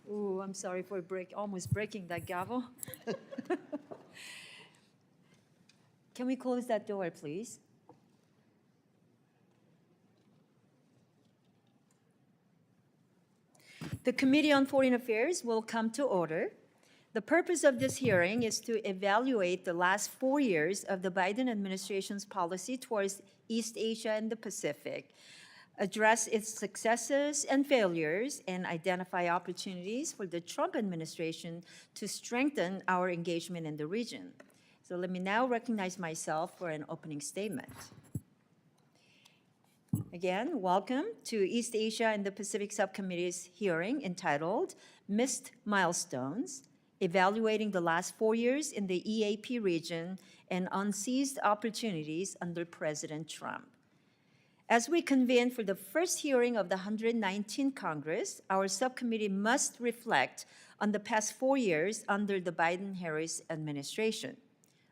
Ooh, I'm sorry for almost breaking that gavel. Can we close that door, please? The Committee on Foreign Affairs will come to order. The purpose of this hearing is to evaluate the last 4 years of the Biden administration's policy towards East Asia and the Pacific, address its successes and failures, and identify opportunities for the Trump administration to strengthen our engagement in the region. So let me now recognize myself for an opening statement. Again, welcome to East Asia and the Pacific Subcommittee's hearing entitled Missed Milestones, Evaluating the Last 4 Years in the EAP Region and Unseized Opportunities under President Trump. As we convene for the first hearing of the 119th Congress, our subcommittee must reflect on the past 4 years under the Biden-Harris administration.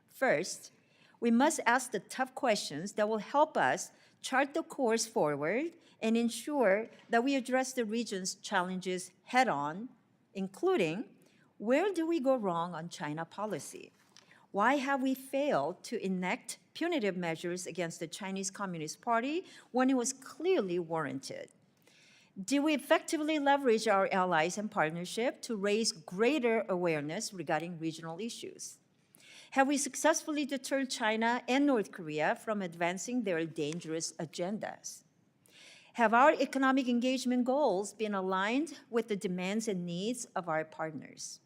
First, we must ask the tough questions that will help us chart the course forward and ensure that we address the region's challenges head-on, including where do we go wrong on China policy? Why have we failed to enact punitive measures against the Chinese Communist Party when it was clearly warranted? Do we effectively leverage our allies and partnership to raise greater awareness regarding regional issues? Have we successfully deterred China and North Korea from advancing their dangerous agendas? Have our economic engagement goals been aligned with the demands and needs of our partners?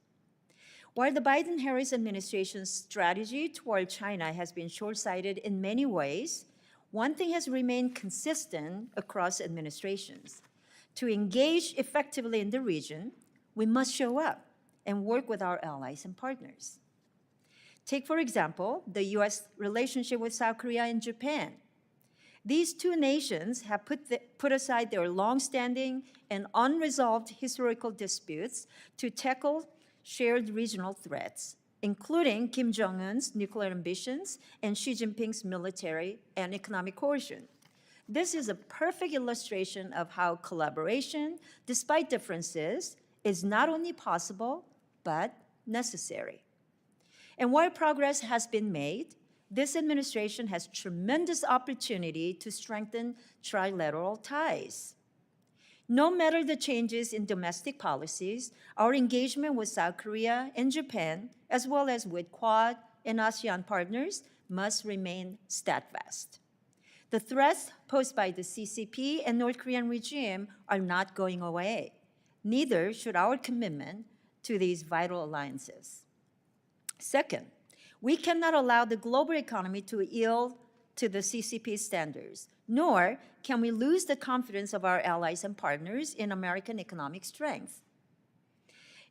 While the Biden-Harris administration's strategy toward China has been short-sighted in many ways, one thing has remained consistent across administrations. To engage effectively in the region, we must show up and work with our allies and partners. Take, for example, the U.S. relationship with South Korea and Japan. These two nations have put aside their long-standing and unresolved historical disputes to tackle shared regional threats, including Kim Jong-un's nuclear ambitions and Xi Jinping's military and economic coercion. This is a perfect illustration of how collaboration, despite differences, is not only possible, but necessary. And while progress has been made, this administration has tremendous opportunity to strengthen trilateral ties. No matter the changes in domestic policies, our engagement with South Korea and Japan, as well as with Quad and ASEAN partners, must remain steadfast. The threats posed by the CCP and North Korean regime are not going away. Neither should our commitment to these vital alliances. Second, we cannot allow the global economy to yield to the CCP standards, nor can we lose the confidence of our allies and partners in American economic strength.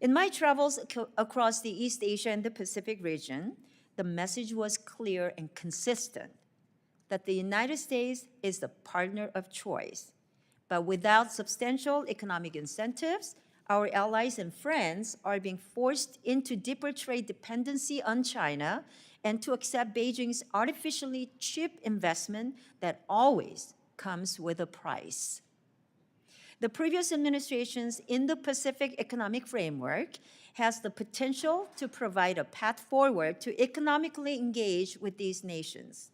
In my travels across the East Asia and the Pacific region, the message was clear and consistent that the United States is the partner of choice. But without substantial economic incentives, our allies and friends are being forced into deeper trade dependency on China and to accept Beijing's artificially cheap investment that always comes with a price. The previous administration's Indo-Pacific Economic Framework has the potential to provide a path forward to economically engage with these nations.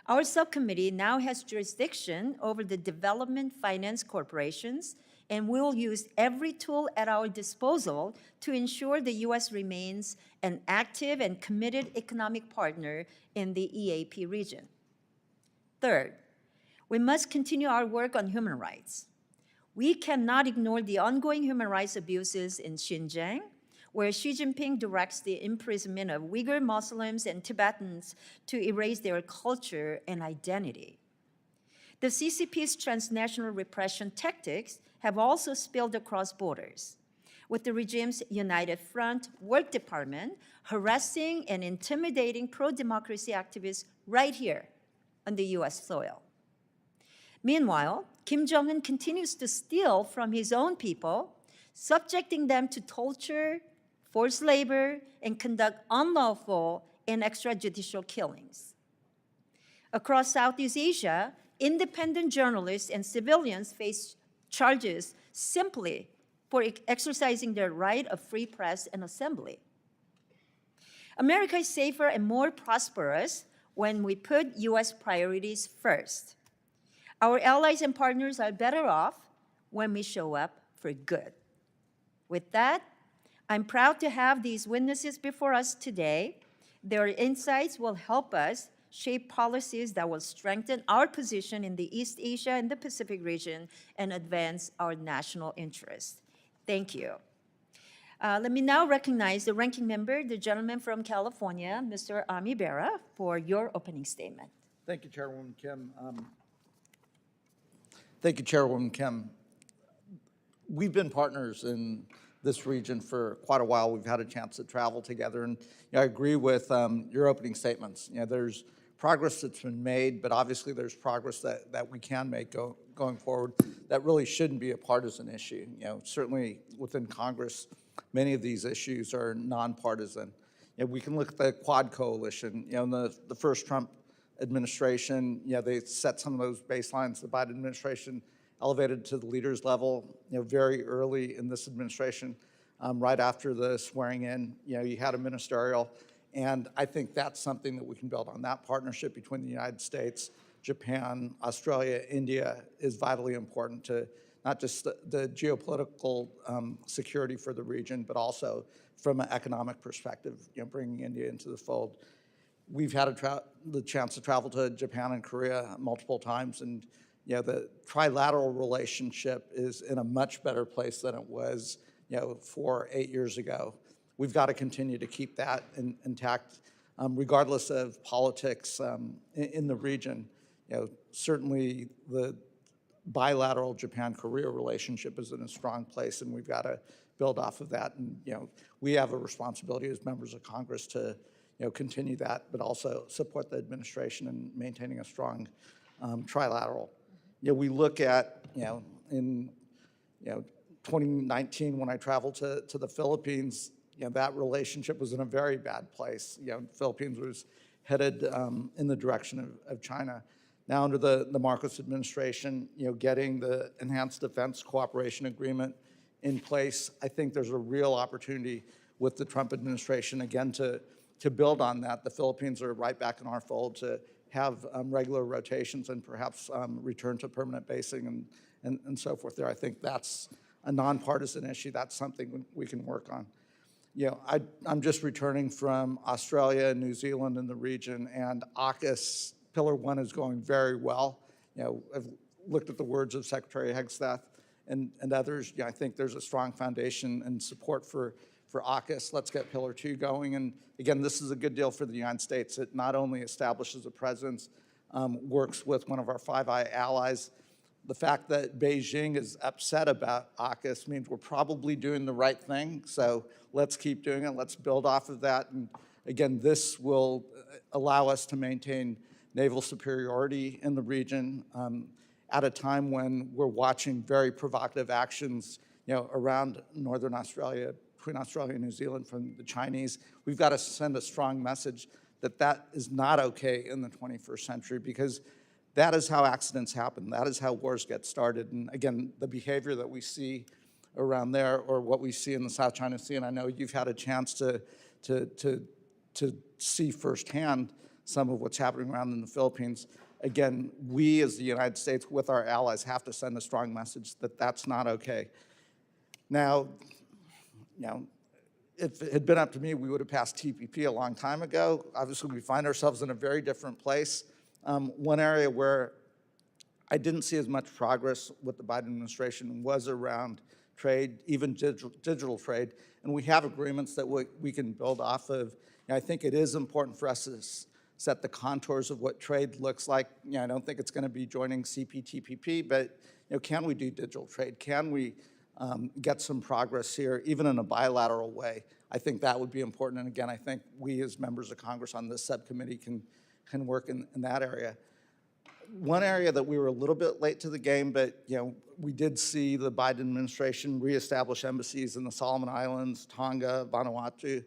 Our subcommittee now has jurisdiction over the development finance corporations, and we will use every tool at our disposal to ensure the U.S. remains an active and committed economic partner in the EAP region. Third, we must continue our work on human rights. We cannot ignore the ongoing human rights abuses in Xinjiang, where Xi Jinping directs the imprisonment of Uyghur Muslims and Tibetans to erase their culture and identity. The CCP's transnational repression tactics have also spilled across borders, with the regime's United Front Work Department harassing and intimidating pro-democracy activists right here on the US soil. Meanwhile, Kim Jong-un continues to steal from his own people, subjecting them to torture, forced labor, and conduct unlawful and extrajudicial killings. Across Southeast Asia, independent journalists and civilians face charges simply for exercising their right of free press and assembly. America is safer and more prosperous when we put U.S. priorities first. Our allies and partners are better off when we show up for good. With that, I'm proud to have these witnesses before us today. Their insights will help us shape policies that will strengthen our position in the East Asia and the Pacific region and advance our national interests. Thank you. Let me now recognize the ranking member, the gentleman from California, Mr. Ami Bera, for your opening statement. Thank you, Chairwoman Kim. Thank you, Chairwoman Kim. We've been partners in this region for quite a while. We've had a chance to travel together, and I agree with your opening statements. There's progress that's been made, but obviously there's progress that we can make going forward that really shouldn't be a partisan issue. Certainly within Congress, many of these issues are nonpartisan. We can look at the Quad Coalition. In the first Trump administration, they set some of those baselines. The Biden administration elevated to the leaders level, very early in this administration, right after the swearing in. You had a ministerial, and I think that's something that we can build on. That partnership between the United States, Japan, Australia, India is vitally important to not just the geopolitical security for the region, but also from an economic perspective, bringing India into the fold. We've had the chance to travel to Japan and Korea multiple times, and the trilateral relationship is in a much better place than it was 4 or 8 years ago. We've got to continue to keep that intact, regardless of politics in the region. Certainly the bilateral Japan-Korea relationship is in a strong place, and we've got to build off of that. And we have a responsibility as members of Congress to continue that, but also support the administration in maintaining a strong trilateral. We look at in 2019 when I traveled to the Philippines, that relationship was in a very bad place. The Philippines was headed in the direction of China. Now under the Marcos administration, getting the Enhanced Defense Cooperation Agreement in place, I think there's a real opportunity with the Trump administration, again, to build on that. The Philippines are right back in our fold to have regular rotations and perhaps return to permanent basing and so forth there. I think that's a nonpartisan issue. That's something we can work on. I'm just returning from Australia and New Zealand in the region, and AUKUS Pillar 1 is going very well. I've looked at the words of Secretary Hegstath and others. I think there's a strong foundation and support for AUKUS. Let's get Pillar 2 going. And again, this is a good deal for the United States. It not only establishes a presence, works with one of our Five Eyes allies. The fact that Beijing is upset about AUKUS means we're probably doing the right thing. So let's keep doing it. Let's build off of that. And again, this will allow us to maintain naval superiority in the region at a time when we're watching very provocative actions around Northern Australia, between Australia and New Zealand from the Chinese. We've got to send a strong message that that is not okay in the 21st century, because that is how accidents happen. That is how wars get started. And again, the behavior that we see around there, or what we see in the South China Sea, and I know you've had a chance to see firsthand some of what's happening around in the Philippines. Again, we as the United States with our allies have to send a strong message that that's not okay. Now, if it had been up to me, we would have passed TPP a long time ago. Obviously, we find ourselves in a very different place. One area where I didn't see as much progress with the Biden administration was around trade, even digital trade, and we have agreements that we can build off of. I think it is important for us to set the contours of what trade looks like. I don't think it's going to be joining CPTPP, but can we do digital trade? Can we get some progress here, even in a bilateral way? I think that would be important. And again, I think we as members of Congress on this subcommittee can work in that area. One area that we were a little bit late to the game, but we did see the Biden administration reestablish embassies in the Solomon Islands, Tonga, Vanuatu.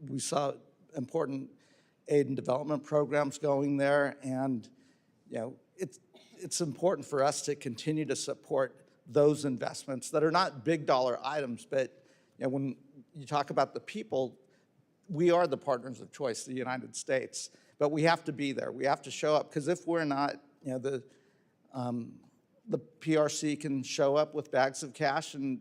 We saw important aid and development programs going there, and it's important for us to continue to support those investments that are not big dollar items, but when you talk about the people, we are the partners of choice, the United States, but we have to be there. We have to show up, because if we're not, the PRC can show up with bags of cash and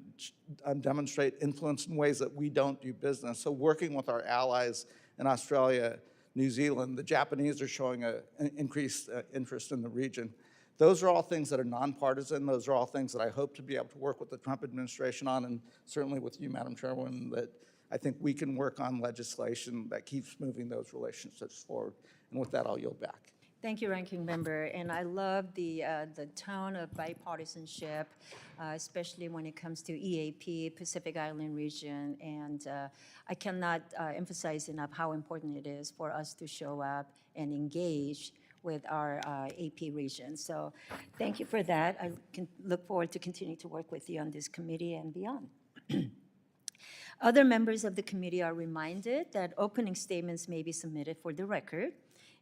demonstrate influence in ways that we don't do business. So working with our allies in Australia, New Zealand, the Japanese are showing an increased interest in the region. Those are all things that are nonpartisan. Those are all things that I hope to be able to work with the Trump administration on, and certainly with you, Madam Chairwoman, that I think we can work on legislation that keeps moving those relationships forward. And with that, I'll yield back. Thank you, Ranking Member. And I love the tone of bipartisanship, especially when it comes to EAP, Pacific Island region. And I cannot emphasize enough how important it is for us to show up and engage with our AP region. So thank you for that. I can look forward to continuing to work with you on this committee and beyond. Other members of the committee are reminded that opening statements may be submitted for the record.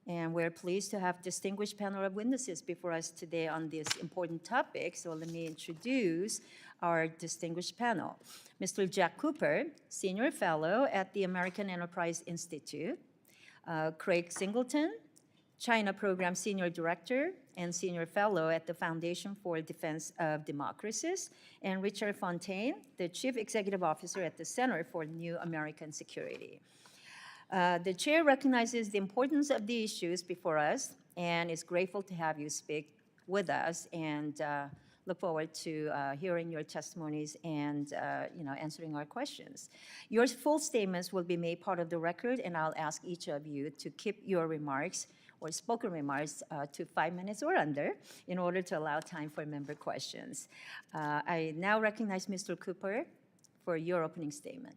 And we're pleased to have distinguished panel of witnesses before us today on this important topic. So let me introduce our distinguished panel. Mr. Zack Cooper, Senior Fellow at the American Enterprise Institute. Craig Singleton, China Program Senior Director and Senior Fellow at the Foundation for Defense of Democracies. And Richard Fontaine, the Chief Executive Officer at the Center for New American Security. The chair recognizes the importance of the issues before us and is grateful to have you speak with us, and look forward to hearing your testimonies and answering our questions. Your full statements will be made part of the record, and I'll ask each of you to keep your remarks or spoken remarks to 5 minutes or under in order to allow time for member questions. I now recognize Mr. Cooper for your opening statement.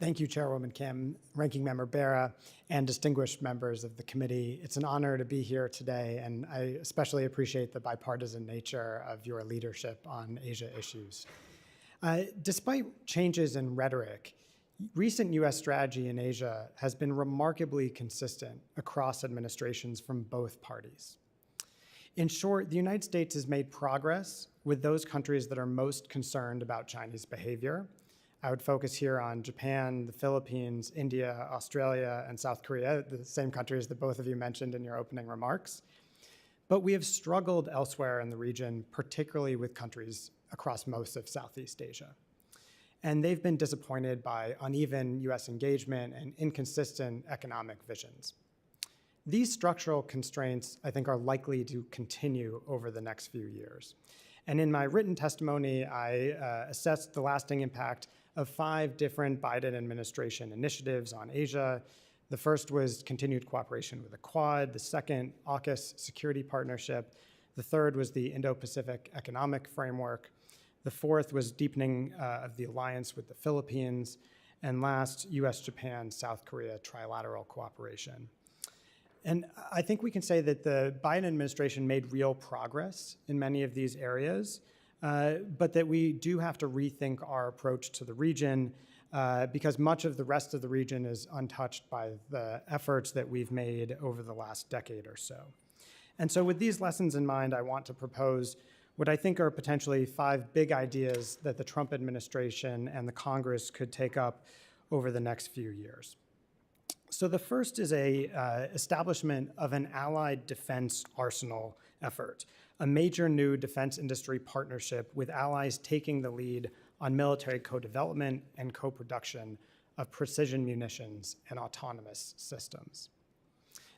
Thank you, Chairwoman Kim, Ranking Member Bera, and distinguished members of the committee. It's an honor to be here today, and I especially appreciate the bipartisan nature of your leadership on Asia issues. Despite changes in rhetoric, recent U.S. strategy in Asia has been remarkably consistent across administrations from both parties. In short, the United States has made progress with those countries that are most concerned about Chinese behavior. I would focus here on Japan, the Philippines, India, Australia, and South Korea, the same countries that both of you mentioned in your opening remarks. But we have struggled elsewhere in the region, particularly with countries across most of Southeast Asia. And they've been disappointed by uneven US engagement and inconsistent economic visions. These structural constraints, I think, are likely to continue over the next few years. And in my written testimony, I assessed the lasting impact of 5 different Biden administration initiatives on Asia. The first was continued cooperation with the Quad, the second, AUKUS security partnership, the third was the Indo-Pacific Economic Framework, the fourth was deepening of the alliance with the Philippines, and last, US-Japan, South Korea trilateral cooperation. And I think we can say that the Biden administration made real progress in many of these areas, but that we do have to rethink our approach to the region because much of the rest of the region is untouched by the efforts that we've made over the last decade or so. And so with these lessons in mind, I want to propose what I think are potentially 5 big ideas that the Trump administration and the Congress could take up over the next few years. So the first is a establishment of an allied defense arsenal effort, a major new defense industry partnership with allies taking the lead on military co-development and co-production of precision munitions and autonomous systems.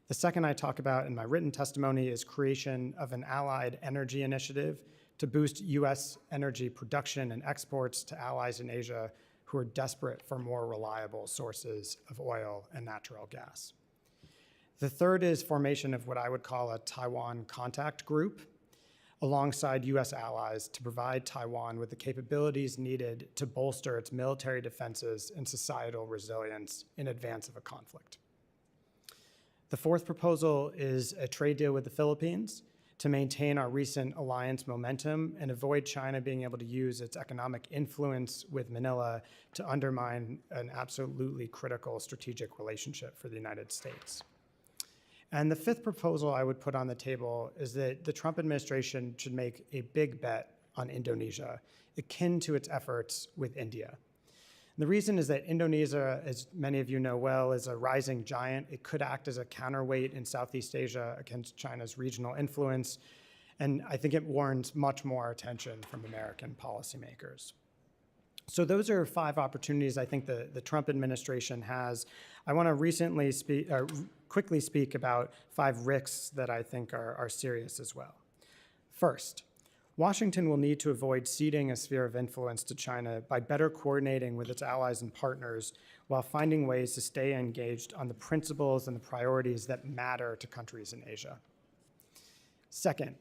The second I talk about in my written testimony is creation of an allied energy initiative to boost US energy production and exports to allies in Asia who are desperate for more reliable sources of oil and natural gas. The third is formation of what I would call a Taiwan contact group alongside US allies to provide Taiwan with the capabilities needed to bolster its military defenses and societal resilience in advance of a conflict. The fourth proposal is a trade deal with the Philippines to maintain our recent alliance momentum and avoid China being able to use its economic influence with Manila to undermine an absolutely critical strategic relationship for the United States. And the fifth proposal I would put on the table is that the Trump administration should make a big bet on Indonesia, akin to its efforts with India. And the reason is that Indonesia, as many of you know well, is a rising giant. It could act as a counterweight in Southeast Asia against China's regional influence, and I think it warrants much more attention from American policymakers. So those are 5 opportunities I think the Trump administration has. I want to quickly speak about 5 risks that I think are serious as well. First, Washington will need to avoid ceding a sphere of influence to China by better coordinating with its allies and partners while finding ways to stay engaged on the principles and the priorities that matter to countries in Asia. Second,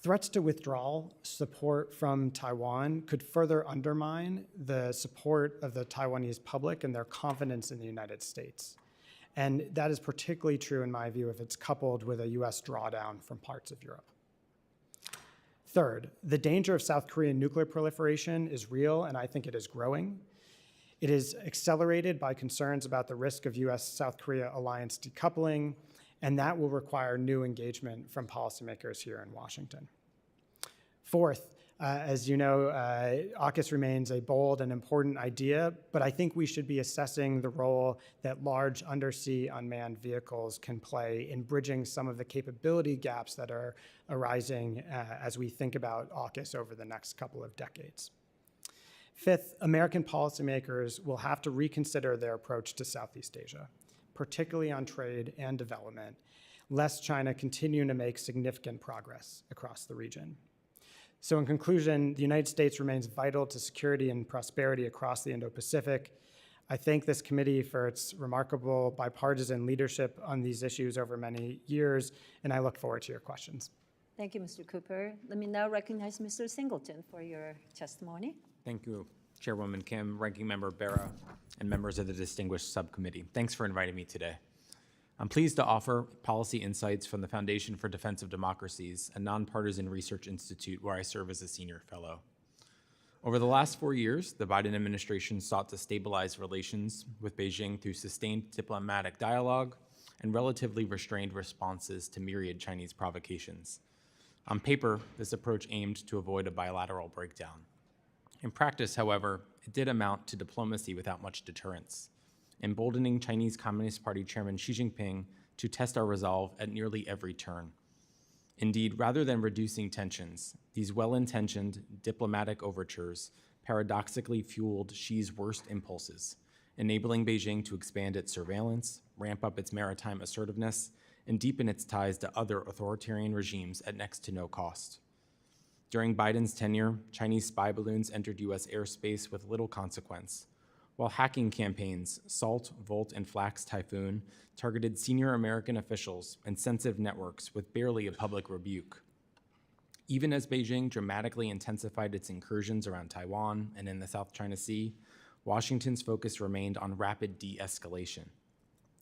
threats to withdrawal support from Taiwan could further undermine the support of the Taiwanese public and their confidence in the United States. And that is particularly true, in my view, if it's coupled with a US drawdown from parts of Europe. Third, the danger of South Korean nuclear proliferation is real, and I think it is growing. It is accelerated by concerns about the risk of US-South Korea alliance decoupling, and that will require new engagement from policymakers here in Washington. Fourth, as you know, AUKUS remains a bold and important idea, but I think we should be assessing the role that large undersea unmanned vehicles can play in bridging some of the capability gaps that are arising as we think about AUKUS over the next couple of decades. Fifth, American policymakers will have to reconsider their approach to Southeast Asia, particularly on trade and development, lest China continue to make significant progress across the region. So in conclusion, the United States remains vital to security and prosperity across the Indo-Pacific. I thank this committee for its remarkable bipartisan leadership on these issues over many years, and I look forward to your questions. Thank you, Mr. Cooper. Let me now recognize Mr. Singleton for your testimony. Thank you, Chairwoman Kim, Ranking Member Bera, and members of the distinguished subcommittee. Thanks for inviting me today. I'm pleased to offer policy insights from the Foundation for Defense of Democracies, a nonpartisan research institute where I serve as a senior fellow. Over the last 4 years, the Biden administration sought to stabilize relations with Beijing through sustained diplomatic dialogue and relatively restrained responses to myriad Chinese provocations. On paper, this approach aimed to avoid a bilateral breakdown. In practice, however, it did amount to diplomacy without much deterrence, emboldening Chinese Communist Party Chairman Xi Jinping to test our resolve at nearly every turn. Indeed, rather than reducing tensions, these well-intentioned diplomatic overtures paradoxically fueled Xi's worst impulses, enabling Beijing to expand its surveillance, ramp up its maritime assertiveness, and deepen its ties to other authoritarian regimes at next to no cost. During Biden's tenure, Chinese spy balloons entered US airspace with little consequence, while hacking campaigns, Salt, Volt, and Flax Typhoon, targeted senior American officials and sensitive networks with barely a public rebuke. Even as Beijing dramatically intensified its incursions around Taiwan and in the South China Sea, Washington's focus remained on rapid de-escalation.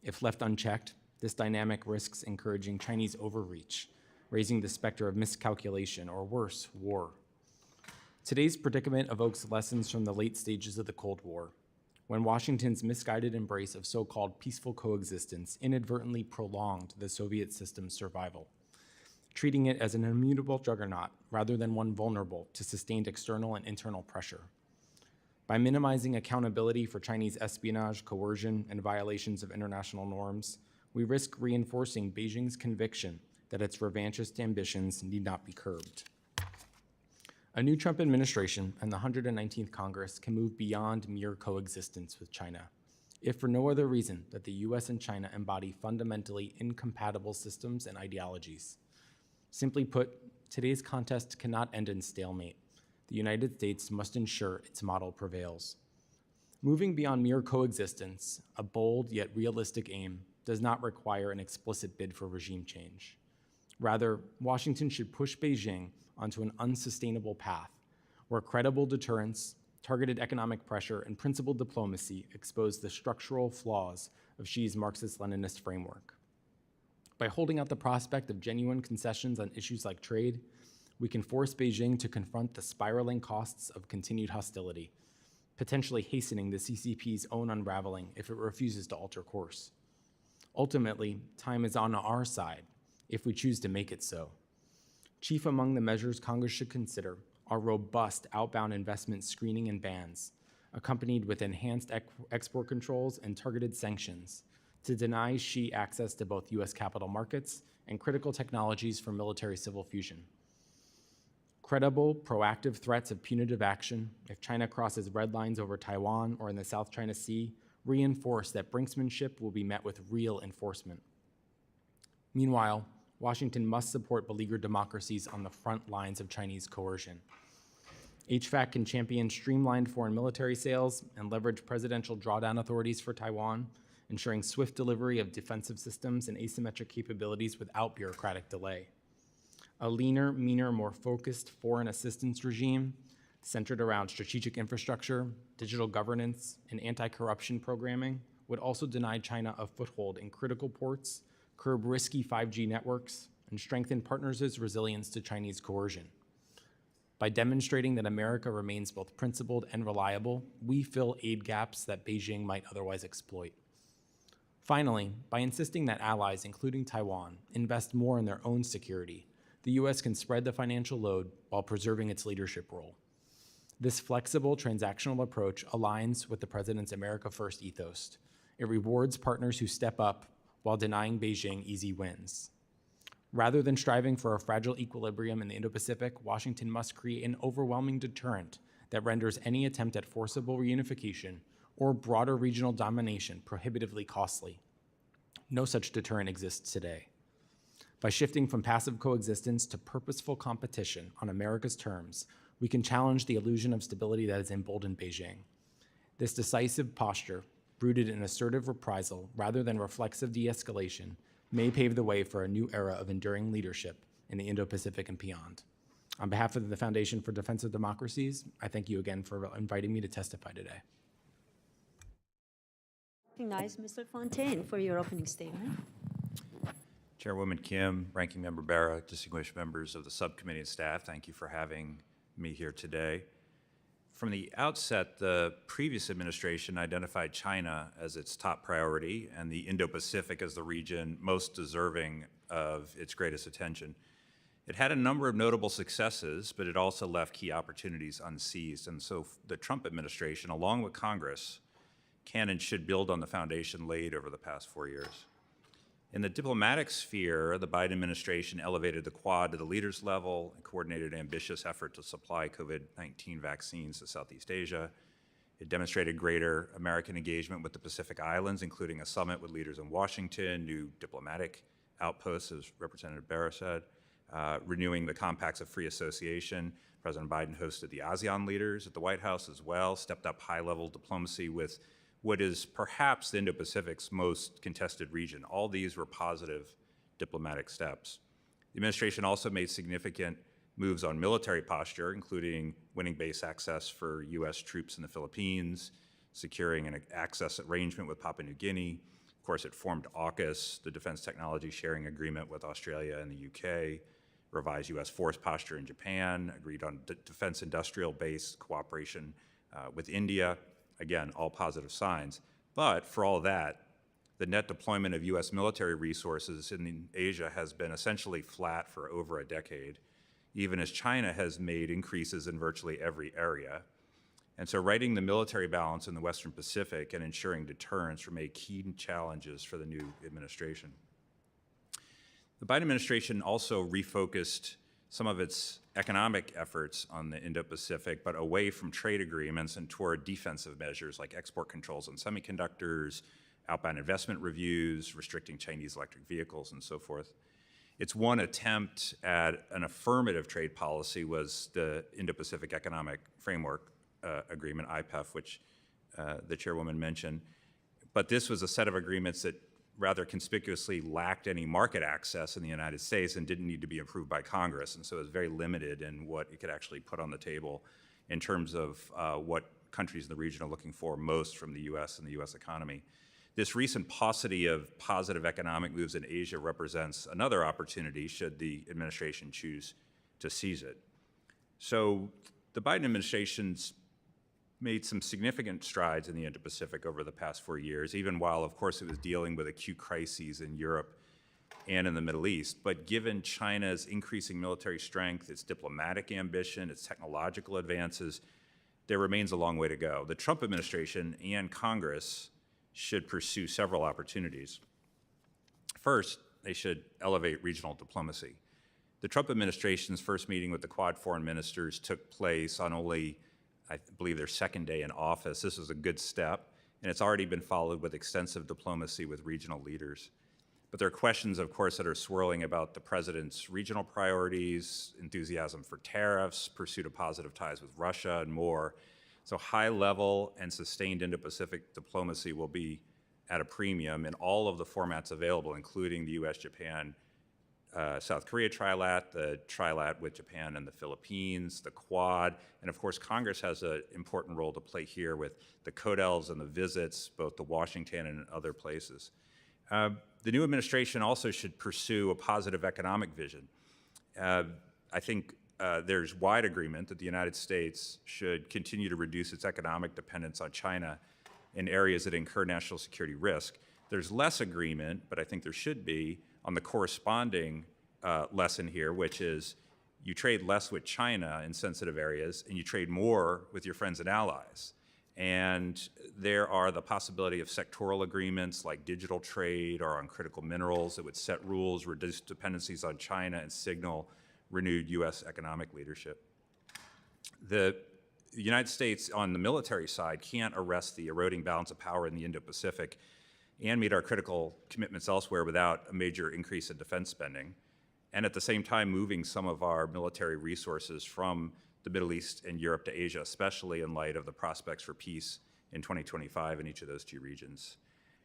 If left unchecked, this dynamic risks encouraging Chinese overreach, raising the specter of miscalculation or worse, war. Today's predicament evokes lessons from the late stages of the Cold War, when Washington's misguided embrace of so-called peaceful coexistence inadvertently prolonged the Soviet system's survival, treating it as an immutable juggernaut rather than one vulnerable to sustained external and internal pressure. By minimizing accountability for Chinese espionage, coercion, and violations of international norms, we risk reinforcing Beijing's conviction that its revanchist ambitions need not be curbed. A new Trump administration and the 119th Congress can move beyond mere coexistence with China, if for no other reason that the US and China embody fundamentally incompatible systems and ideologies. Simply put, today's contest cannot end in stalemate. The United States must ensure its model prevails. Moving beyond mere coexistence, a bold yet realistic aim, does not require an explicit bid for regime change. Rather, Washington should push Beijing onto an unsustainable path where credible deterrence, targeted economic pressure, and principled diplomacy expose the structural flaws of Xi's Marxist-Leninist framework. By holding out the prospect of genuine concessions on issues like trade, we can force Beijing to confront the spiraling costs of continued hostility, potentially hastening the CCP's own unraveling if it refuses to alter course. Ultimately, time is on our side if we choose to make it so. Chief among the measures Congress should consider are robust outbound investment screening and bans, accompanied with enhanced export controls and targeted sanctions to deny Xi access to both U.S. capital markets and critical technologies for military-civil fusion. Credible, proactive threats of punitive action if China crosses red lines over Taiwan or in the South China Sea reinforce that brinksmanship will be met with real enforcement. Meanwhile, Washington must support beleaguered democracies on the front lines of Chinese coercion. HFAC can champion streamlined foreign military sales and leverage presidential drawdown authorities for Taiwan, ensuring swift delivery of defensive systems and asymmetric capabilities without bureaucratic delay. A leaner, meaner, more focused foreign assistance regime centered around strategic infrastructure, digital governance, and anti-corruption programming would also deny China a foothold in critical ports, curb risky 5G networks, and strengthen partners' resilience to Chinese coercion. By demonstrating that America remains both principled and reliable, we fill aid gaps that Beijing might otherwise exploit. Finally, by insisting that allies, including Taiwan, invest more in their own security, the U.S. can spread the financial load while preserving its leadership role. This flexible transactional approach aligns with the President's America First ethos. It rewards partners who step up while denying Beijing easy wins. Rather than striving for a fragile equilibrium in the Indo-Pacific, Washington must create an overwhelming deterrent that renders any attempt at forcible reunification or broader regional domination prohibitively costly. No such deterrent exists today. By shifting from passive coexistence to purposeful competition on America's terms, we can challenge the illusion of stability that has emboldened Beijing. This decisive posture, rooted in assertive reprisal rather than reflexive de-escalation, may pave the way for a new era of enduring leadership in the Indo-Pacific and beyond. On behalf of the Foundation for Defense of Democracies, I thank you again for inviting me to testify today. Recognize Mr. Fontaine for your opening statement. Chairwoman Kim, Ranking Member Bera, distinguished members of the subcommittee and staff, thank you for having me here today. From the outset, the previous administration identified China as its top priority and the Indo-Pacific as the region most deserving of its greatest attention. It had a number of notable successes, but it also left key opportunities unseized. And so the Trump administration, along with Congress, can and should build on the foundation laid over the past 4 years. In the diplomatic sphere, the Biden administration elevated the Quad to the leaders level and coordinated an ambitious effort to supply COVID-19 vaccines to Southeast Asia. It demonstrated greater American engagement with the Pacific Islands, including a summit with leaders in Washington, new diplomatic outposts, as Representative Bera said, renewing the compacts of free association. President Biden hosted the ASEAN leaders at the White House as well, stepped up high-level diplomacy with what is perhaps the Indo-Pacific's most contested region. All these were positive diplomatic steps. The administration also made significant moves on military posture, including winning base access for U.S. troops in the Philippines, securing an access arrangement with Papua New Guinea. Of course, it formed AUKUS, the Defense Technology Sharing Agreement with Australia and the UK, revised U.S. force posture in Japan, agreed on defense industrial base cooperation with India. Again, all positive signs. But for all that, the net deployment of U.S. military resources in Asia has been essentially flat for over a decade, even as China has made increases in virtually every area. And so righting the military balance in the Western Pacific and ensuring deterrence remain key challenges for the new administration. The Biden administration also refocused some of its economic efforts on the Indo-Pacific, but away from trade agreements and toward defensive measures like export controls on semiconductors, outbound investment reviews, restricting Chinese electric vehicles, and so forth. Its one attempt at an affirmative trade policy was the Indo-Pacific Economic Framework Agreement, IPEF, which the chairwoman mentioned. But this was a set of agreements that rather conspicuously lacked any market access in the United States and didn't need to be approved by Congress. And so it was very limited in what it could actually put on the table in terms of what countries in the region are looking for most from the US and the US economy. This recent paucity of positive economic moves in Asia represents another opportunity should the administration choose to seize it. So the Biden administration's made some significant strides in the Indo-Pacific over the past 4 years, even while, of course, it was dealing with acute crises in Europe and in the Middle East. But given China's increasing military strength, its diplomatic ambition, its technological advances, there remains a long way to go. The Trump administration and Congress should pursue several opportunities. First, they should elevate regional diplomacy. The Trump administration's first meeting with the Quad foreign ministers took place on only, I believe, their second day in office. This was a good step, and it's already been followed with extensive diplomacy with regional leaders. But there are questions, of course, that are swirling about the president's regional priorities, enthusiasm for tariffs, pursuit of positive ties with Russia, and more. So high-level and sustained Indo-Pacific diplomacy will be at a premium in all of the formats available, including the U.S., Japan, South Korea trilat, the trilat with Japan and the Philippines, the Quad, and of course Congress has an important role to play here with the CODELs and the visits, both to Washington and other places. The new administration also should pursue a positive economic vision. I think there's wide agreement that the United States should continue to reduce its economic dependence on China in areas that incur national security risk. There's less agreement, but I think there should be, on the corresponding lesson here, which is you trade less with China in sensitive areas and you trade more with your friends and allies. And there are the possibility of sectoral agreements like digital trade or on critical minerals that would set rules, reduce dependencies on China, and signal renewed U.S. economic leadership. The United States on the military side can't arrest the eroding balance of power in the Indo-Pacific and meet our critical commitments elsewhere without a major increase in defense spending, and at the same time moving some of our military resources from the Middle East and Europe to Asia, especially in light of the prospects for peace in 2025 in each of those two regions.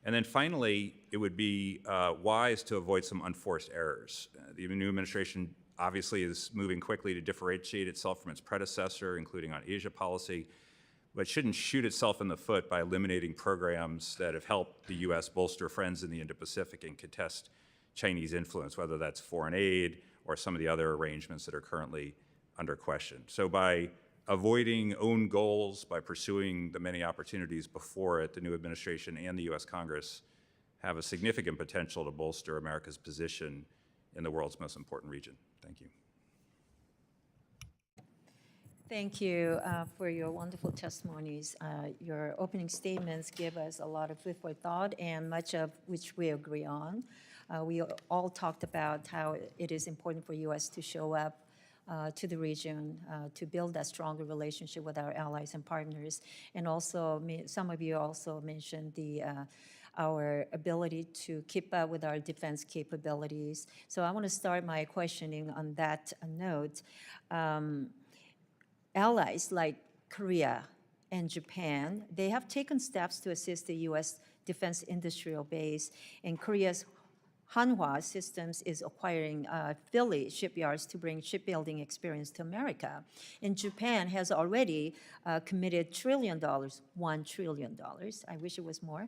And then finally, it would be wise to avoid some unforced errors. The new administration obviously is moving quickly to differentiate itself from its predecessor, including on Asia policy, but shouldn't shoot itself in the foot by eliminating programs that have helped the U.S. bolster friends in the Indo-Pacific and contest Chinese influence, whether that's foreign aid or some of the other arrangements that are currently under question. So by avoiding own goals, by pursuing the many opportunities before it, the new administration and the U.S. Congress have a significant potential to bolster America's position in the world's most important region. Thank you. Thank you for your wonderful testimonies. Your opening statements give us a lot of food for thought, and much of which we agree on. We all talked about how it is important for U.S. to show up to the region, to build that stronger relationship with our allies and partners. And also, some of you also mentioned our ability to keep up with our defense capabilities. So I want to start my questioning on that note. Allies like Korea and Japan, they have taken steps to assist the U.S. defense industrial base, and Korea's Hanwha Systems is acquiring Philly shipyards to bring shipbuilding experience to America. And Japan has already committed $1 trillion, I wish it was more,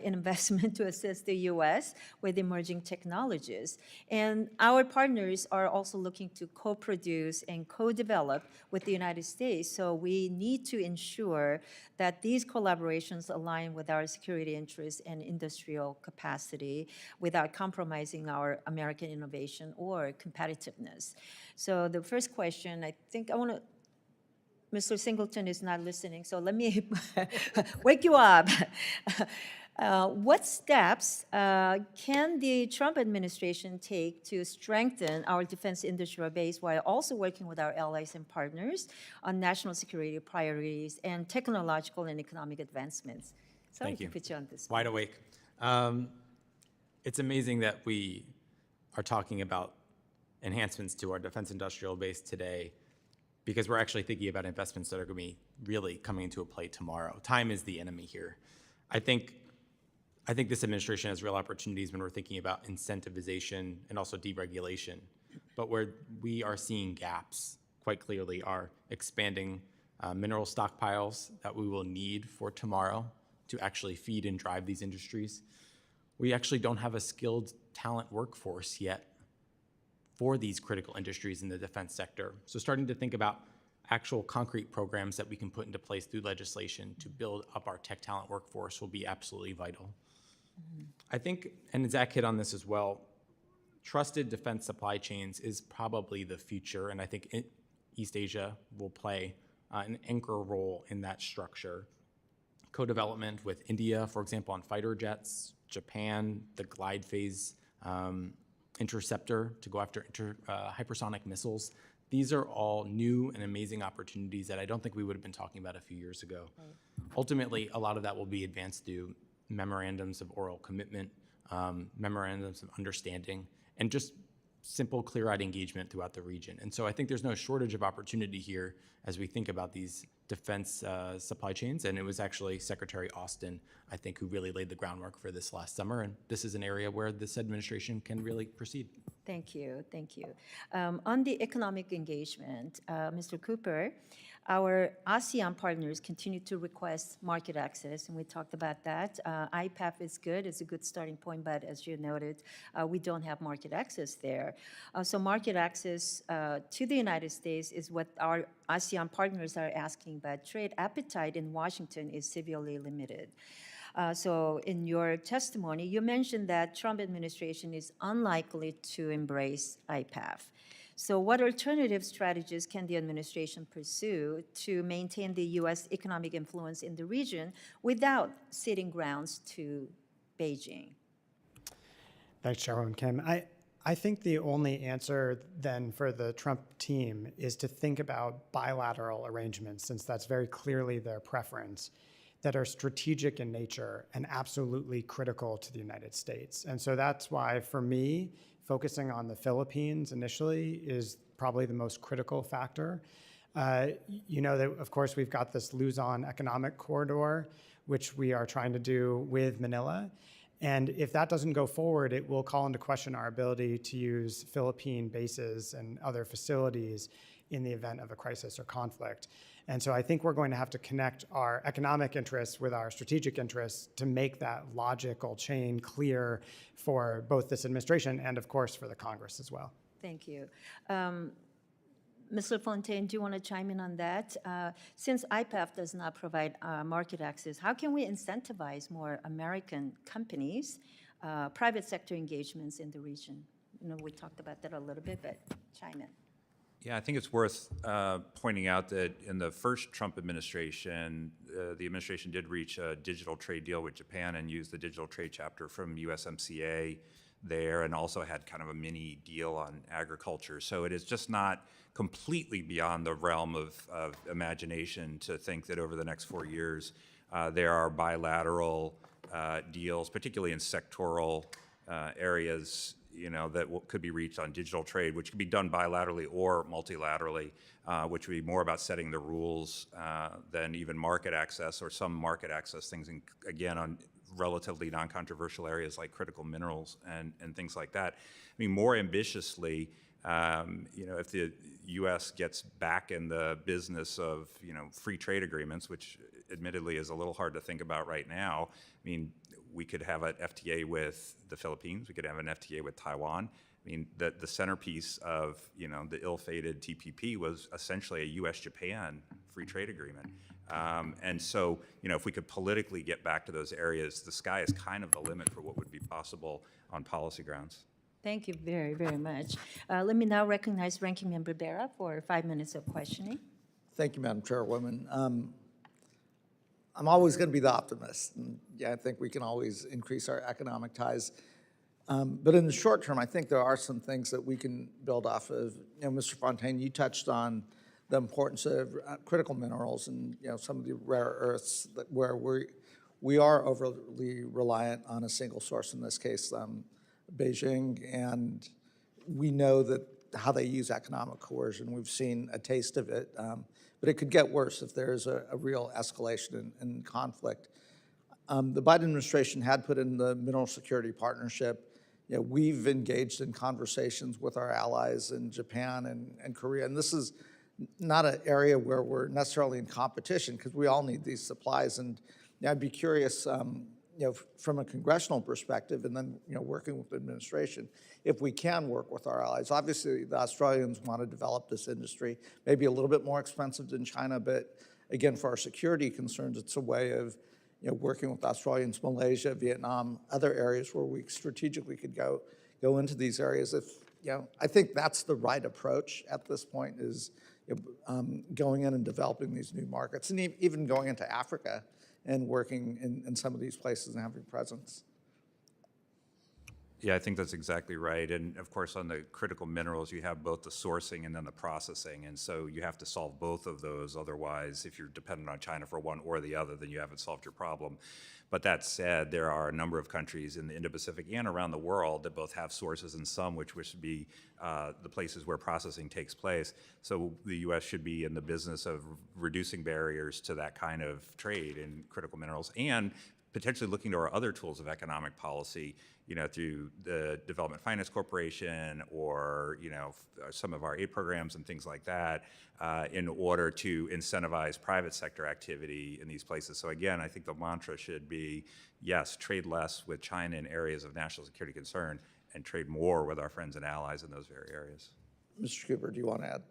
in investment to assist the U.S. with emerging technologies. And our partners are also looking to co-produce and co-develop with the United States. So we need to ensure that these collaborations align with our security interests and industrial capacity without compromising our American innovation or competitiveness. So the first question, I think I want to, Mr. Singleton is not listening, so let me wake you up. What steps can the Trump administration take to strengthen our defense industrial base while also working with our allies and partners on national security priorities and technological and economic advancements? Sorry Thank you. to put you on this. Wide awake. It's amazing that we are talking about enhancements to our defense industrial base today, because we're actually thinking about investments that are going to be really coming into play tomorrow. Time is the enemy here. I think this administration has real opportunities when we're thinking about incentivization and also deregulation. But where we are seeing gaps quite clearly are expanding mineral stockpiles that we will need for tomorrow to actually feed and drive these industries. We actually don't have a skilled talent workforce yet for these critical industries in the defense sector. So starting to think about actual concrete programs that we can put into place through legislation to build up our tech talent workforce will be absolutely vital. I think, and Zach hit on this as well, trusted defense supply chains is probably the future, and I think East Asia will play an anchor role in that structure. Co-development with India, for example, on fighter jets, Japan, the glide phase interceptor to go after hypersonic missiles. These are all new and amazing opportunities that I don't think we would have been talking about a few years ago. Right. Ultimately, a lot of that will be advanced through memorandums of oral commitment, memorandums of understanding, and just simple, clear-eyed engagement throughout the region. And so I think there's no shortage of opportunity here as we think about these defense supply chains. And it was actually Secretary Austin, I think, who really laid the groundwork for this last summer. And this is an area where this administration can really proceed. Thank you, thank you. On the economic engagement, Mr. Cooper, our ASEAN partners continue to request market access, and we talked about that. IPAF is good, it's a good starting point, but as you noted, we don't have market access there. So market access to the United States is what our ASEAN partners are asking, but trade appetite in Washington is severely limited. So in your testimony, you mentioned that Trump administration is unlikely to embrace IPAF. So what alternative strategies can the administration pursue to maintain the U.S. economic influence in the region without ceding grounds to Beijing? Thanks, Chairwoman Kim. I think the only answer then for the Trump team is to think about bilateral arrangements, since that's very clearly their preference, that are strategic in nature and absolutely critical to the United States. And so that's why, for me, focusing on the Philippines initially is probably the most critical factor. You know that, of course, we've got this Luzon economic corridor, which we are trying to do with Manila. And if that doesn't go forward, it will call into question our ability to use Philippine bases and other facilities in the event of a crisis or conflict. And so I think we're going to have to connect our economic interests with our strategic interests to make that logical chain clear for both this administration and, of course, for the Congress as well. Thank you. Mr. Fontaine, do you want to chime in on that? Since IPAF does not provide market access, how can we incentivize more American companies, private sector engagements in the region? You know, we talked about that a little bit, but chime in. Yeah, I think it's worth pointing out that in the first Trump administration, the administration did reach a digital trade deal with Japan and used the digital trade chapter from USMCA there, and also had kind of a mini deal on agriculture. So it is just not completely beyond the realm of imagination to think that over the next 4 years, there are bilateral deals, particularly in sectoral areas, you know, that could be reached on digital trade, which could be done bilaterally or multilaterally, which would be more about setting the rules than even market access or some market access things, again, on relatively non-controversial areas like critical minerals and things like that. I mean, more ambitiously, you know, if the U.S. gets back in the business of, you know, free trade agreements, which admittedly is a little hard to think about right now, I mean, we could have an FTA with the Philippines. We could have an FTA with Taiwan. I mean, the centerpiece of, you know, the ill-fated TPP was essentially a U.S.-Japan free trade agreement. And so, you know, if we could politically get back to those areas, the sky is kind of the limit for what would be possible on policy grounds. Thank you very, very much. Let me now recognize Ranking Member Bera for 5 minutes of questioning. Thank you, Madam Chairwoman. I'm always going to be the optimist. And yeah, I think we can always increase our economic ties. But in the short term, I think there are some things that we can build off of. You know, Mr. Fontaine, you touched on the importance of critical minerals and, you know, some of the rare earths that where we are overly reliant on a single source, in this case, Beijing, and we know that how they use economic coercion. We've seen a taste of it, but it could get worse if there's a real escalation in conflict. The Biden administration had put in the Mineral Security Partnership. You know, we've engaged in conversations with our allies in Japan and Korea, and this is not an area where we're necessarily in competition because we all need these supplies. And yeah, I'd be curious, from a congressional perspective, and then, working with the administration, if we can work with our allies. Obviously, the Australians want to develop this industry, maybe a little bit more expensive than China, but again, for our security concerns, it's a way of, working with Australians, Malaysia, Vietnam, other areas where we strategically could go into these areas. I think that's the right approach at this point, is going in and developing these new markets, and even going into Africa and working in some of these places and having presence. Yeah, I think that's exactly right. And of course, on the critical minerals, you have both the sourcing and then the processing. And so you have to solve both of those. Otherwise, if you're dependent on China for one or the other, then you haven't solved your problem. But that said, there are a number of countries in the Indo-Pacific and around the world that both have sources and some which should be the places where processing takes place. So the U.S. should be in the business of reducing barriers to that kind of trade in critical minerals, and potentially looking to our other tools of economic policy, through the Development Finance Corporation or, some of our aid programs and things like that, in order to incentivize private sector activity in these places. So again, I think the mantra should be, yes, trade less with China in areas of national security concern, and trade more with our friends and allies in those very areas. Mr. Cooper, do you want to add?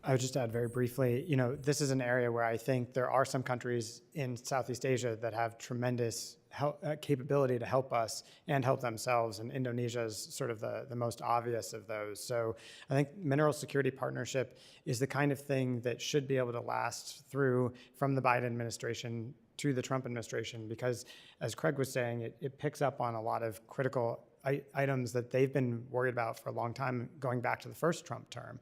I would just add very briefly, this is an area where I think there are some countries in Southeast Asia that have tremendous capability to help us and help themselves, and Indonesia is sort of the most obvious of those. So I think mineral security partnership is the kind of thing that should be able to last through from the Biden administration to the Trump administration, because as Craig was saying, it picks up on a lot of critical items that they've been worried about for a long time, going back to the first Trump term.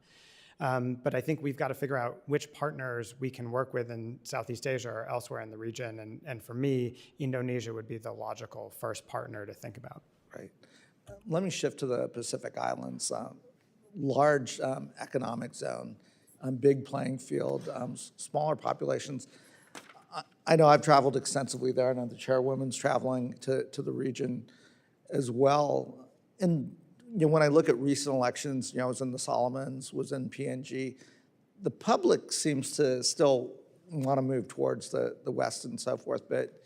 But I think we've got to figure out which partners we can work with in Southeast Asia or elsewhere in the region. And for me, Indonesia would be the logical first partner to think about. Right. Let me shift to the Pacific Islands. Large economic zone, big playing field, smaller populations. I know I've traveled extensively there. I know the chairwoman's traveling to the region as well. And when I look at recent elections, I was in the Solomons, was in PNG, the public seems to still want to move towards the West and so forth, but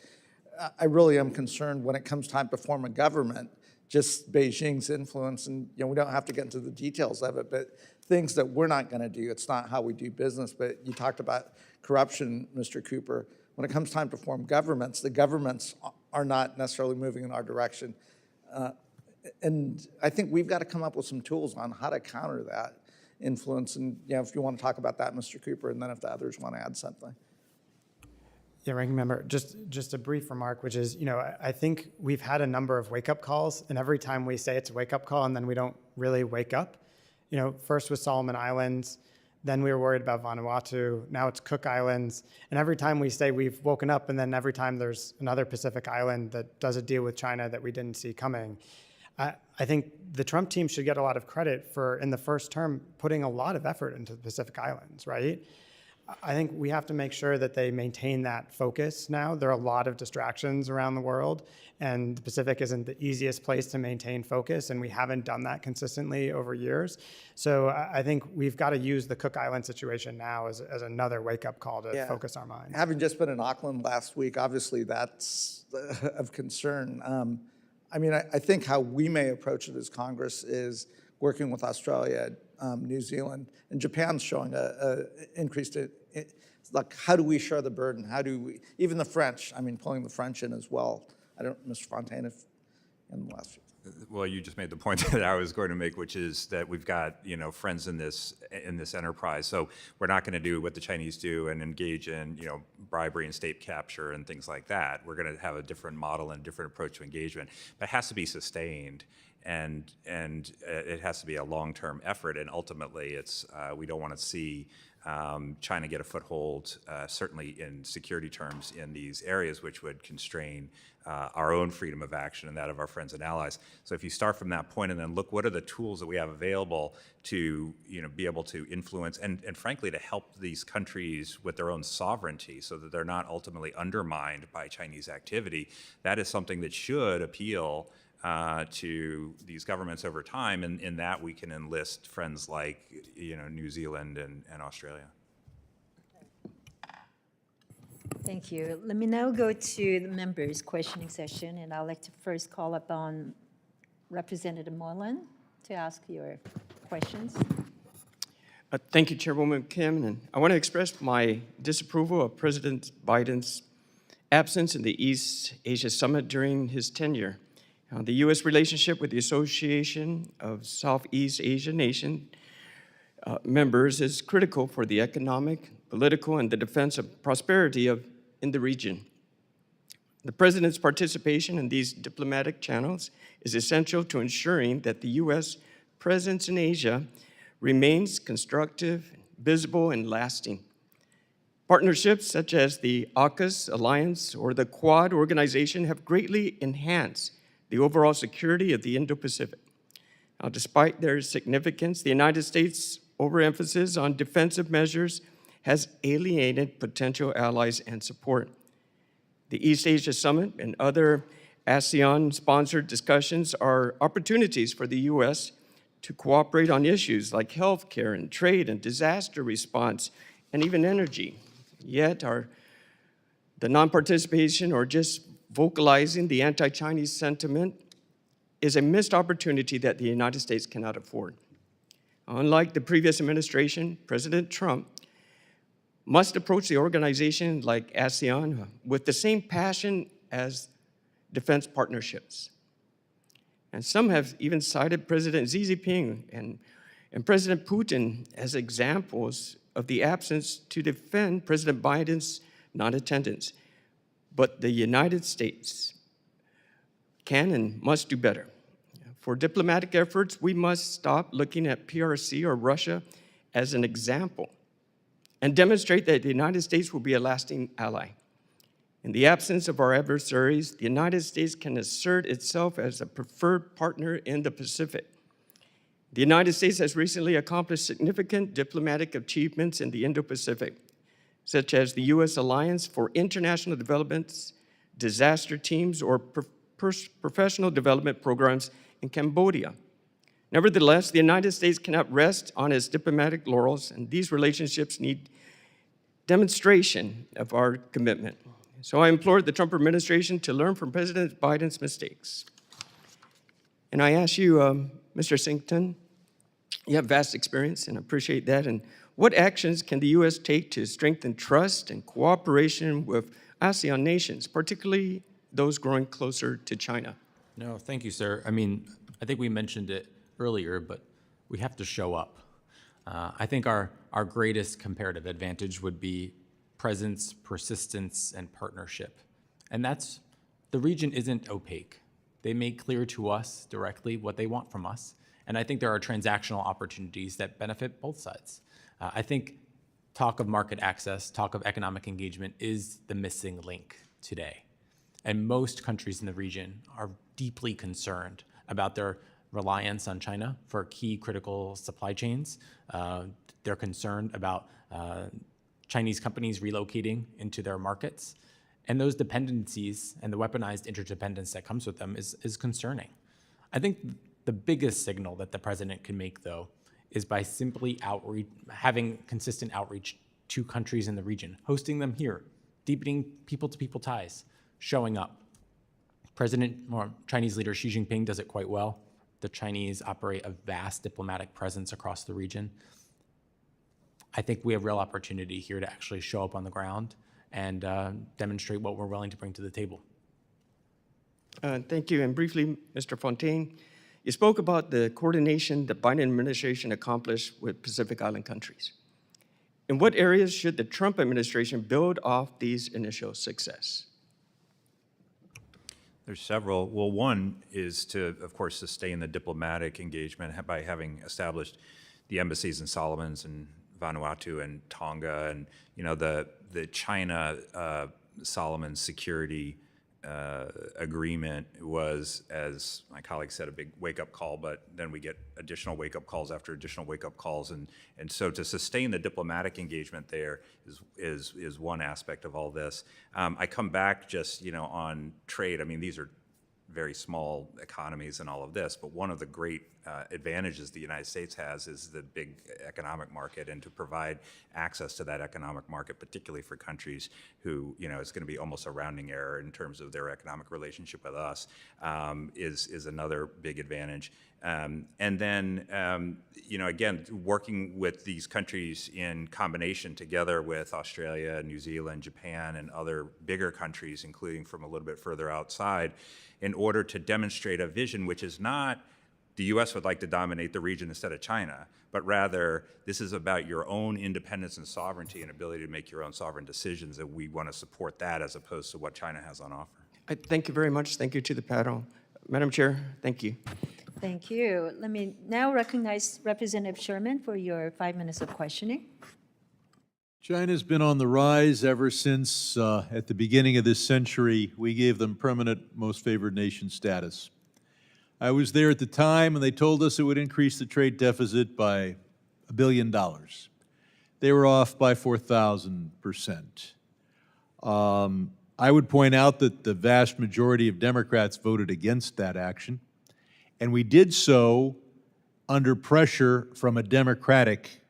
I really am concerned when it comes time to form a government, just Beijing's influence, and we don't have to get into the details of it, but things that we're not going to do. It's not how we do business, but you talked about corruption, Mr. Cooper. When it comes time to form governments, the governments are not necessarily moving in our direction. And I think we've got to come up with some tools on how to counter that influence. And if you want to talk about that, Mr. Cooper, and then if the others want to add something. Yeah, Ranking Member, just a brief remark, which is, I think we've had a number of wake-up calls, and every time we say it's a wake-up call and then we don't really wake up. First was Solomon Islands, then we were worried about Vanuatu, now it's Cook Islands, and every time we say we've woken up, and then every time there's another Pacific island that does a deal with China that we didn't see coming. I think the Trump team should get a lot of credit for, in the first term, putting a lot of effort into the Pacific Islands, right? I think we have to make sure that they maintain that focus now. There are a lot of distractions around the world, and the Pacific isn't the easiest place to maintain focus, and we haven't done that consistently over years. So I think we've got to use the Cook Island situation now as another wake-up call to focus our minds. Having just been in Auckland last week, obviously that's of concern. I think how we may approach it as Congress is working with Australia, New Zealand, and Japan's showing a increased, like, how do we share the burden? How do we, even the French, pulling the French in as well. Mr. Fontaine, if in the last few. Well, you just made the point that I was going to make, which is that we've got friends in this enterprise. So we're not going to do what the Chinese do and engage in bribery and state capture and things like that. We're going to have a different model and a different approach to engagement. But it has to be sustained, and it has to be a long-term effort. And ultimately, it's we don't want to see China get a foothold, certainly in security terms, in these areas, which would constrain our own freedom of action and that of our friends and allies. So if you start from that point and then look what are the tools that we have available to be able to influence and frankly to help these countries with their own sovereignty so that they're not ultimately undermined by Chinese activity, that is something that should appeal to these governments over time, and in that we can enlist friends like New Zealand and Australia. Thank you. Let me now go to the members' questioning session, and I'd like to first call upon Representative Moreland to ask your questions. Thank you, Chairwoman Kim. And I want to express my disapproval of President Biden's absence in the East Asia Summit during his tenure. The U.S. relationship with the Association of Southeast Asian Nation members is critical for the economic, political, and the defense of prosperity in the region. The President's participation in these diplomatic channels is essential to ensuring that the U.S. presence in Asia remains constructive, visible, and lasting. Partnerships such as the AUKUS Alliance or the Quad organization have greatly enhanced the overall security of the Indo-Pacific. Now, despite their significance, the United States' overemphasis on defensive measures has alienated potential allies and support. The East Asia Summit and other ASEAN-sponsored discussions are opportunities for the U.S. to cooperate on issues like healthcare and trade and disaster response and even energy. Yet the non-participation or just vocalizing the anti-Chinese sentiment is a missed opportunity that the United States cannot afford. Unlike the previous administration, President Trump must approach the organization like ASEAN with the same passion as defense partnerships. And some have even cited President Xi Jinping and President Putin as examples of the absence to defend President Biden's non-attendance. But the United States can and must do better. For diplomatic efforts, we must stop looking at PRC or Russia as an example and demonstrate that the United States will be a lasting ally. In the absence of our adversaries, the United States can assert itself as a preferred partner in the Pacific. The United States has recently accomplished significant diplomatic achievements in the Indo-Pacific, such as the U.S. Alliance for International Development's disaster teams or professional development programs in Cambodia. Nevertheless, the United States cannot rest on its diplomatic laurels, and these relationships need demonstration of our commitment. So I implore the Trump administration to learn from President Biden's mistakes. And I ask you, Mr. Singleton, you have vast experience, and I appreciate that. And what actions can the U.S. take to strengthen trust and cooperation with ASEAN nations, particularly those growing closer to China? No, thank you, sir. I mean, I think we mentioned it earlier, but we have to show up. I think our greatest comparative advantage would be presence, persistence, and partnership. And the region isn't opaque. They make clear to us directly what they want from us. And I think there are transactional opportunities that benefit both sides. I think talk of market access, talk of economic engagement is the missing link today. And most countries in the region are deeply concerned about their reliance on China for key critical supply chains. They're concerned about Chinese companies relocating into their markets. And those dependencies and the weaponized interdependence that comes with them is concerning. I think the biggest signal that the president can make, though, is by simply having consistent outreach to countries in the region, hosting them here, deepening people-to-people ties, showing up. Chinese leader Xi Jinping does it quite well. The Chinese operate a vast diplomatic presence across the region. I think we have real opportunity here to actually show up on the ground and demonstrate what we're willing to bring to the table. Thank you. And briefly, Mr. Fontaine, you spoke about the coordination the Biden administration accomplished with Pacific Island countries. In what areas should the Trump administration build off these initial success? There's several. Well, one is to, of course, sustain the diplomatic engagement by having established the embassies in Solomons and Vanuatu and Tonga, and the China Solomons security agreement was, as my colleague said, a big wake-up call, but then we get additional wake-up calls after additional wake-up calls, and so to sustain the diplomatic engagement there is one aspect of all this. I come back just on trade. I mean, these are very small economies and all of this. But one of the great advantages the United States has is the big economic market, and to provide access to that economic market, particularly for countries who, it's going to be almost a rounding error in terms of their economic relationship with us, is another big advantage. And then, again, working with these countries in combination together with Australia, New Zealand, Japan, and other bigger countries, including from a little bit further outside, in order to demonstrate a vision which is not the U.S. would like to dominate the region instead of China, but rather this is about your own independence and sovereignty and ability to make your own sovereign decisions, and we want to support that as opposed to what China has on offer. Thank you very much. Thank you to the panel. Madam Chair, thank you. Thank you. Let me now recognize Representative Sherman for your 5 minutes of questioning. China's been on the rise ever since, at the beginning of this century, we gave them permanent most favored nation status. I was there at the time, and they told us it would increase the trade deficit by $1 billion. They were off by 4,000%. I would point out that the vast majority of Democrats voted against that action, and we did so under pressure from a Democratic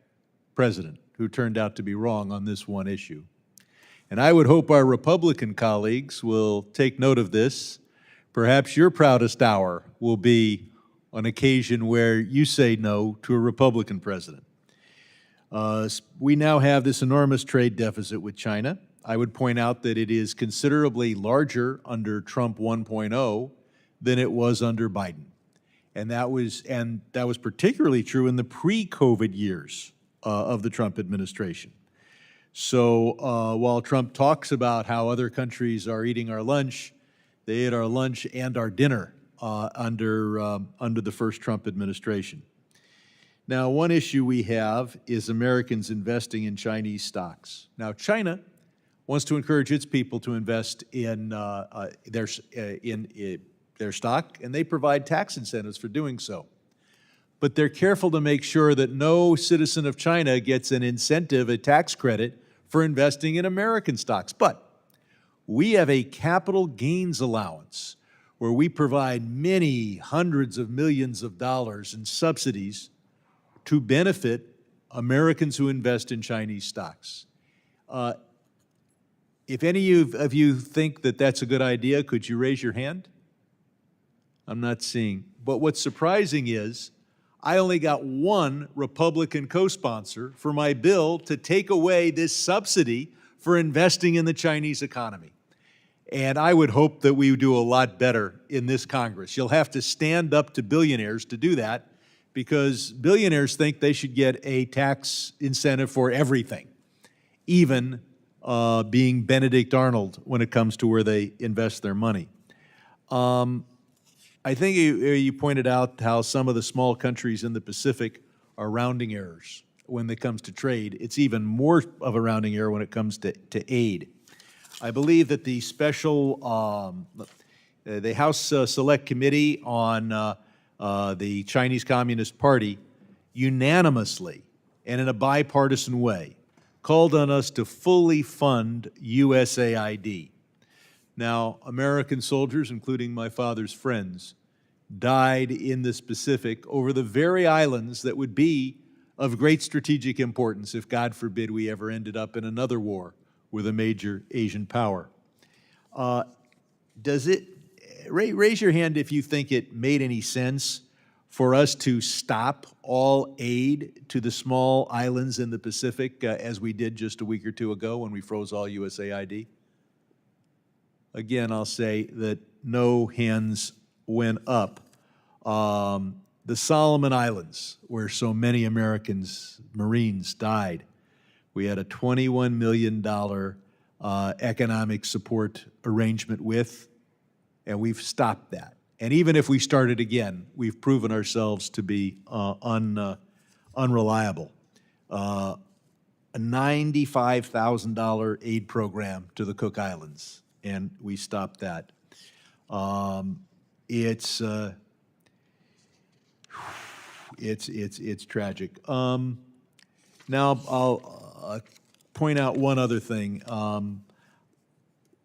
president who turned out to be wrong on this one issue. And I would hope our Republican colleagues will take note of this. Perhaps your proudest hour will be an occasion where you say no to a Republican president. We now have this enormous trade deficit with China. I would point out that it is considerably larger under Trump 1.0 than it was under Biden. And that was particularly true in the pre-COVID years of the Trump administration. So while Trump talks about how other countries are eating our lunch, they ate our lunch and our dinner under the first Trump administration. Now, one issue we have is Americans investing in Chinese stocks. Now, China wants to encourage its people to invest in their stock, and they provide tax incentives for doing so. But they're careful to make sure that no citizen of China gets an incentive, a tax credit, for investing in American stocks. But we have a capital gains allowance where we provide many hundreds of millions of dollars in subsidies to benefit Americans who invest in Chinese stocks. If any of you think that that's a good idea, could you raise your hand? I'm not seeing. But what's surprising is I only got one Republican co-sponsor for my bill to take away this subsidy for investing in the Chinese economy. And I would hope that we would do a lot better in this Congress. You'll have to stand up to billionaires to do that, because billionaires think they should get a tax incentive for everything, even being Benedict Arnold when it comes to where they invest their money. I think you pointed out how some of the small countries in the Pacific are rounding errors when it comes to trade. It's even more of a rounding error when it comes to aid. I believe that the special, the House Select Committee on the Chinese Communist Party unanimously and in a bipartisan way called on us to fully fund USAID. Now, American soldiers, including my father's friends, died in the Pacific over the very islands that would be of great strategic importance if, God forbid, we ever ended up in another war with a major Asian power. Raise your hand if you think it made any sense for us to stop all aid to the small islands in the Pacific as we did just a week or two ago when we froze all USAID? Again, I'll say that no hands went up. The Solomon Islands, where so many Americans, Marines, died, we had a $21 million economic support arrangement with, and we've stopped that. And even if we started again, we've proven ourselves to be unreliable. A $95,000 aid program to the Cook Islands, and we stopped that. It's tragic. Now I'll point out one other thing.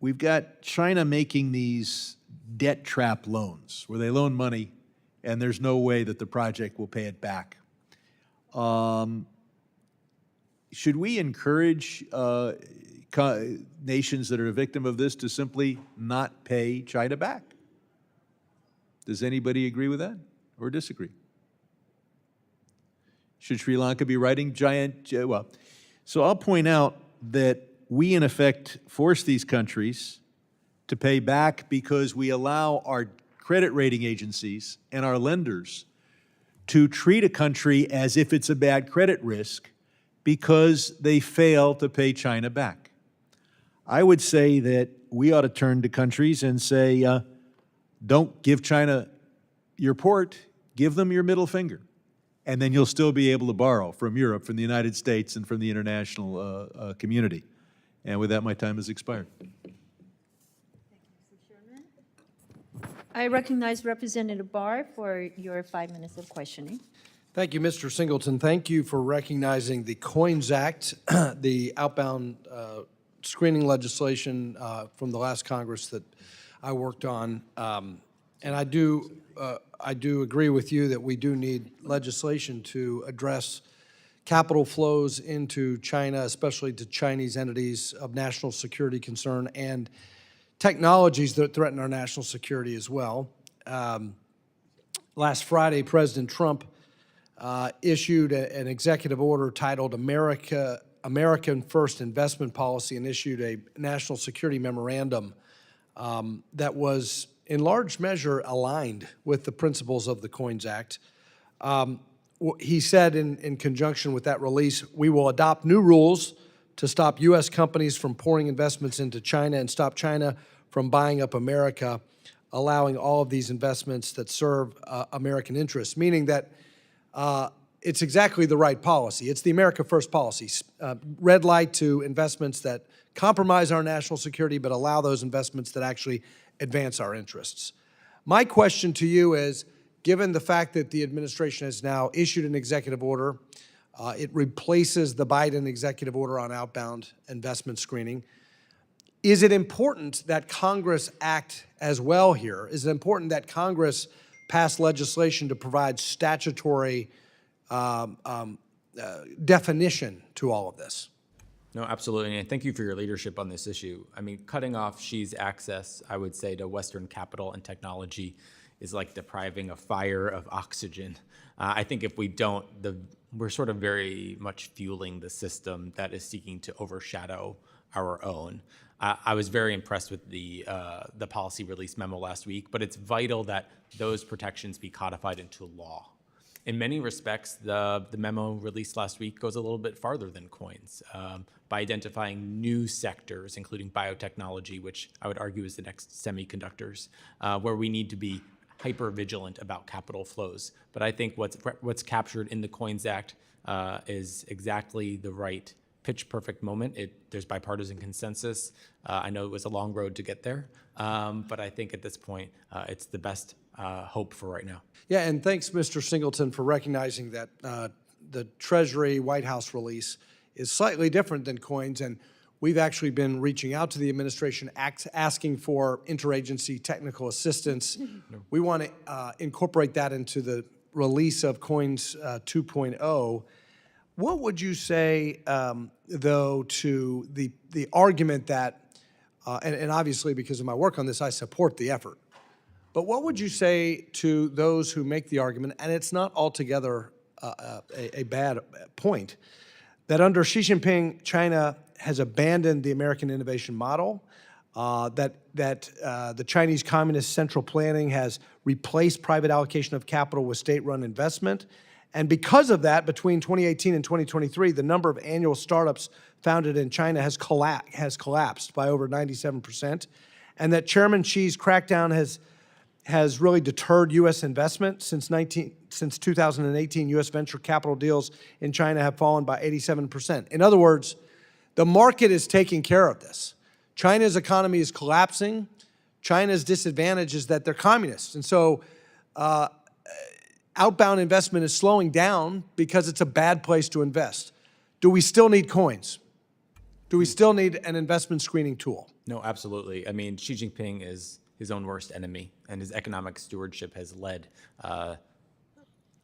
we've got China making these debt trap loans where they loan money and there's no way that the project will pay it back. Should we encourage nations that are a victim of this to simply not pay China back? Does anybody agree with that or disagree? Should Sri Lanka be writing well, so I'll point out that we in effect force these countries to pay back because we allow our credit rating agencies and our lenders to treat a country as if it's a bad credit risk because they fail to pay China back. I would say that we ought to turn to countries and say, don't give China your port, give them your middle finger. And then you'll still be able to borrow from Europe, from the United States, and from the international community. And with that, my time has expired. I recognize Representative Barr for your 5 minutes of questioning. Thank you, Mr. Singleton. Thank you for recognizing the COINS Act, the outbound screening legislation from the last Congress that I worked on. And I do agree with you that we do need legislation to address capital flows into China, especially to Chinese entities of national security concern and technologies that threaten our national security as well. Last Friday, President Trump issued an executive order titled American First Investment Policy and issued a national security memorandum that was in large measure aligned with the principles of the COINS Act. He said in conjunction with that release, we will adopt new rules to stop U.S. companies from pouring investments into China and stop China from buying up America, allowing all of these investments that serve American interests, meaning that it's exactly the right policy. It's the America First policy. Red light to investments that compromise our national security, but allow those investments that actually advance our interests. My question to you is, given the fact that the administration has now issued an executive order, it replaces the Biden executive order on outbound investment screening, is it important that Congress act as well here? Is it important that Congress pass legislation to provide statutory definition to all of this? No, absolutely, and thank you for your leadership on this issue. I mean, cutting off Xi's access, I would say, to Western capital and technology is like depriving a fire of oxygen. I think if we don't, we're sort of very much fueling the system that is seeking to overshadow our own. I was very impressed with the policy release memo last week, but it's vital that those protections be codified into law. In many respects, the memo released last week goes a little bit farther than COINS by identifying new sectors, including biotechnology, which I would argue is the next semiconductors, where we need to be hyper vigilant about capital flows. But I think what's captured in the COINS Act is exactly the right pitch perfect moment. There's bipartisan consensus. I know it was a long road to get there, but I think at this point, it's the best hope for right now. Yeah, and thanks, Mr. Singleton, for recognizing that the Treasury White House release is slightly different than COINS, and we've actually been reaching out to the administration asking for interagency technical assistance. We want to incorporate that into the release of COINS 2.0. What would you say, though, to the argument that, and obviously because of my work on this, I support the effort, but what would you say to those who make the argument, and it's not altogether a bad point, that under Xi Jinping, China has abandoned the American innovation model, that the Chinese Communist central planning has replaced private allocation of capital with state-run investment, and because of that, between 2018 and 2023, the number of annual startups founded in China has collapsed by over 97%, and that Chairman Xi's crackdown has really deterred U.S. investment. Since 2018, U.S. venture capital deals in China have fallen by 87%. In other words, the market is taking care of this. China's economy is collapsing. China's disadvantage is that they're communists. And so outbound investment is slowing down because it's a bad place to invest. Do we still need COINS? Do we still need an investment screening tool? No, absolutely. I mean, Xi Jinping is his own worst enemy, and his economic stewardship has led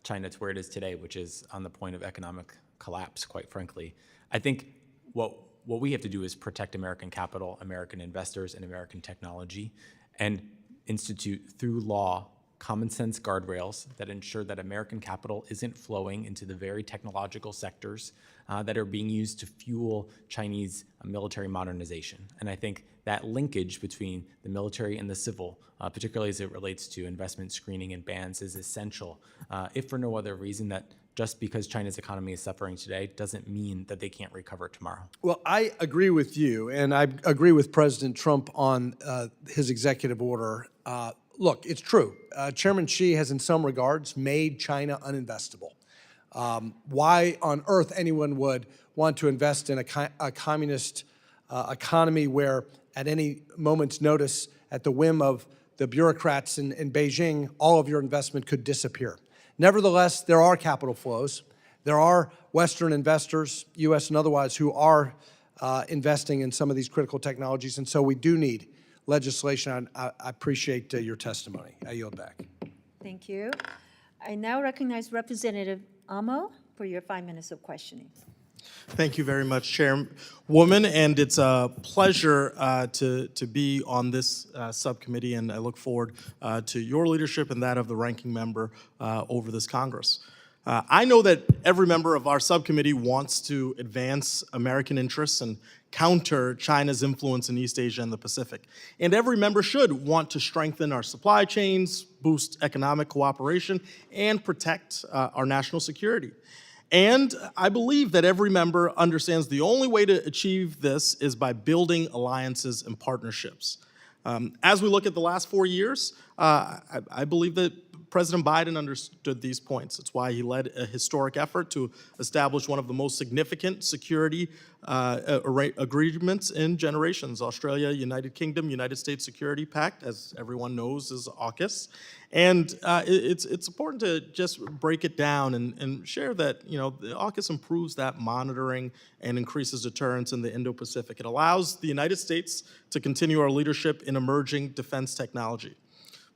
China to where it is today, which is on the point of economic collapse, quite frankly. I think what we have to do is protect American capital, American investors, and American technology, and institute through law common sense guardrails that ensure that American capital isn't flowing into the very technological sectors that are being used to fuel Chinese military modernization. And I think that linkage between the military and the civil, particularly as it relates to investment screening and bans, is essential, if for no other reason that just because China's economy is suffering today doesn't mean that they can't recover tomorrow. Well, I agree with you, and I agree with President Trump on his executive order. Look, it's true. Chairman Xi has, in some regards, made China uninvestable. Why on earth anyone would want to invest in a communist economy where at any moment's notice, at the whim of the bureaucrats in Beijing, all of your investment could disappear. Nevertheless, there are capital flows. There are Western investors, U.S. and otherwise, who are investing in some of these critical technologies, and so we do need legislation. I appreciate your testimony. I yield back. Thank you. I now recognize Representative Amo for your 5 minutes of questioning. Thank you very much, Chairwoman, and it's a pleasure to be on this subcommittee, and I look forward to your leadership and that of the ranking member over this Congress. I know that every member of our subcommittee wants to advance American interests and counter China's influence in East Asia and the Pacific. And every member should want to strengthen our supply chains, boost economic cooperation, and protect our national security. And I believe that every member understands the only way to achieve this is by building alliances and partnerships. As we look at the last 4 years, I believe that President Biden understood these points. It's why he led a historic effort to establish one of the most significant security agreements in generations. Australia, United Kingdom, United States Security Pact, as everyone knows, is AUKUS. And it's important to just break it down and share that, the AUKUS improves that monitoring and increases deterrence in the Indo-Pacific. It allows the United States to continue our leadership in emerging defense technology.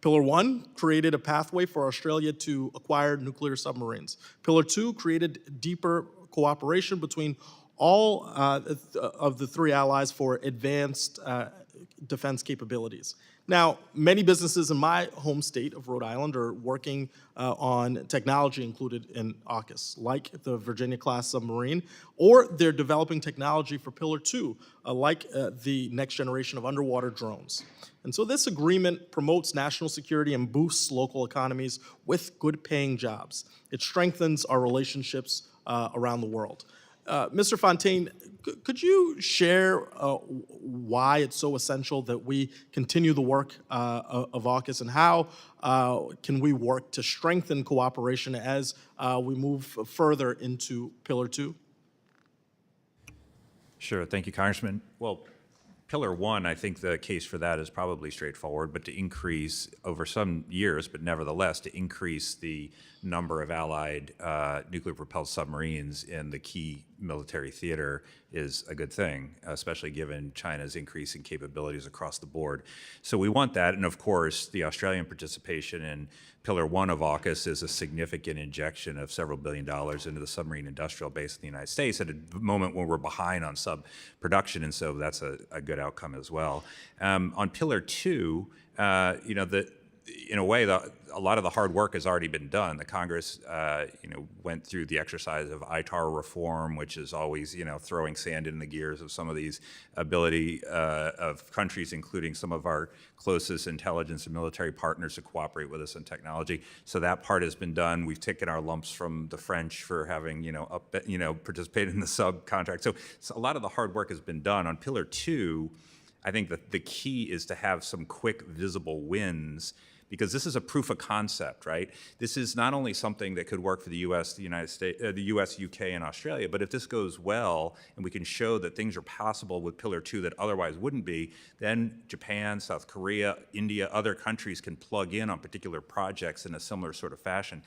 Pillar 1 created a pathway for Australia to acquire nuclear submarines. Pillar 2 created deeper cooperation between all of the 3 allies for advanced defense capabilities. Now, many businesses in my home state of Rhode Island are working on technology included in AUKUS, like the Virginia-class submarine, or they're developing technology for Pillar 2, like the next generation of underwater drones. And so this agreement promotes national security and boosts local economies with good-paying jobs. It strengthens our relationships around the world. Mr. Fontaine, could you share why it's so essential that we continue the work of AUKUS, and how can we work to strengthen cooperation as we move further into Pillar 2? Sure, thank you, Congressman. Well, Pillar 1, I think the case for that is probably straightforward, but to increase over some years, but nevertheless, to increase the number of allied nuclear-propelled submarines in the key military theater is a good thing, especially given China's increasing capabilities across the board. So we want that, and of course, the Australian participation in Pillar 1 of AUKUS is a significant injection of several $1 billion into the submarine industrial base in the United States at a moment when we're behind on sub-production, and so that's a good outcome as well. On Pillar 2, in a way, a lot of the hard work has already been done. The Congress, went through the exercise of ITAR reform, which is always, throwing sand in the gears of some of these ability of countries, including some of our closest intelligence and military partners, to cooperate with us in technology. So that part has been done. We've taken our lumps from the French for having, participated in the subcontract. So a lot of the hard work has been done. On Pillar 2, I think that the key is to have some quick, visible wins, because this is a proof of concept, right? This is not only something that could work for the U.S., the United States, the U.S., U.K., and Australia, but if this goes well and we can show that things are possible with Pillar 2 that otherwise wouldn't be, then Japan, South Korea, India, other countries can plug in on particular projects in a similar sort of fashion.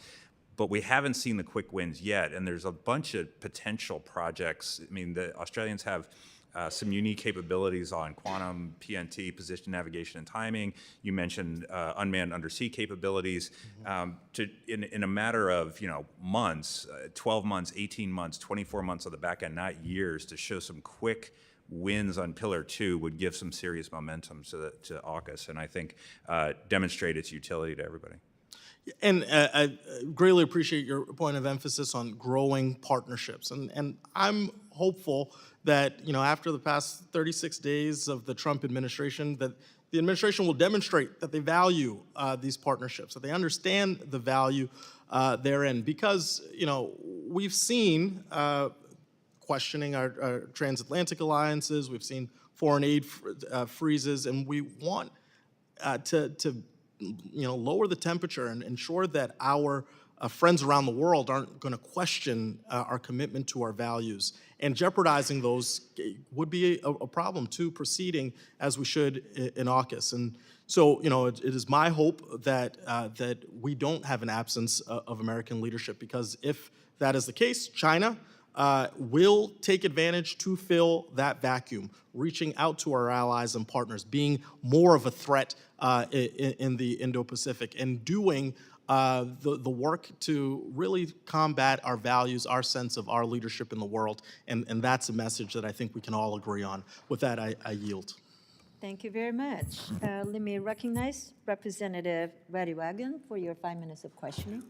But we haven't seen the quick wins yet, and there's a bunch of potential projects. I mean, the Australians have some unique capabilities on quantum, PNT, position, navigation, and timing. You mentioned unmanned undersea capabilities. In a matter of months, 12 months, 18 months, 24 months on the back end, not years, to show some quick wins on Pillar 2 would give some serious momentum to AUKUS, and I think demonstrate its utility to everybody. And I greatly appreciate your point of emphasis on growing partnerships. And I'm hopeful that, after the past 36 days of the Trump administration, that the administration will demonstrate that they value these partnerships, that they understand the value therein. Because, we've seen questioning our transatlantic alliances, we've seen foreign aid freezes, and we want to lower the temperature and ensure that our friends around the world aren't going to question our commitment to our values. And jeopardizing those would be a problem too, proceeding as we should in AUKUS. And so, it is my hope that that we don't have an absence of American leadership, because if that is the case, China will take advantage to fill that vacuum, reaching out to our allies and partners, being more of a threat in the Indo-Pacific, and doing the work to really combat our values, our sense of our leadership in the world. And that's a message that I think we can all agree on. With that, I yield. Thank you very much. Let me recognize Representative Wagon for your 5 minutes of questioning.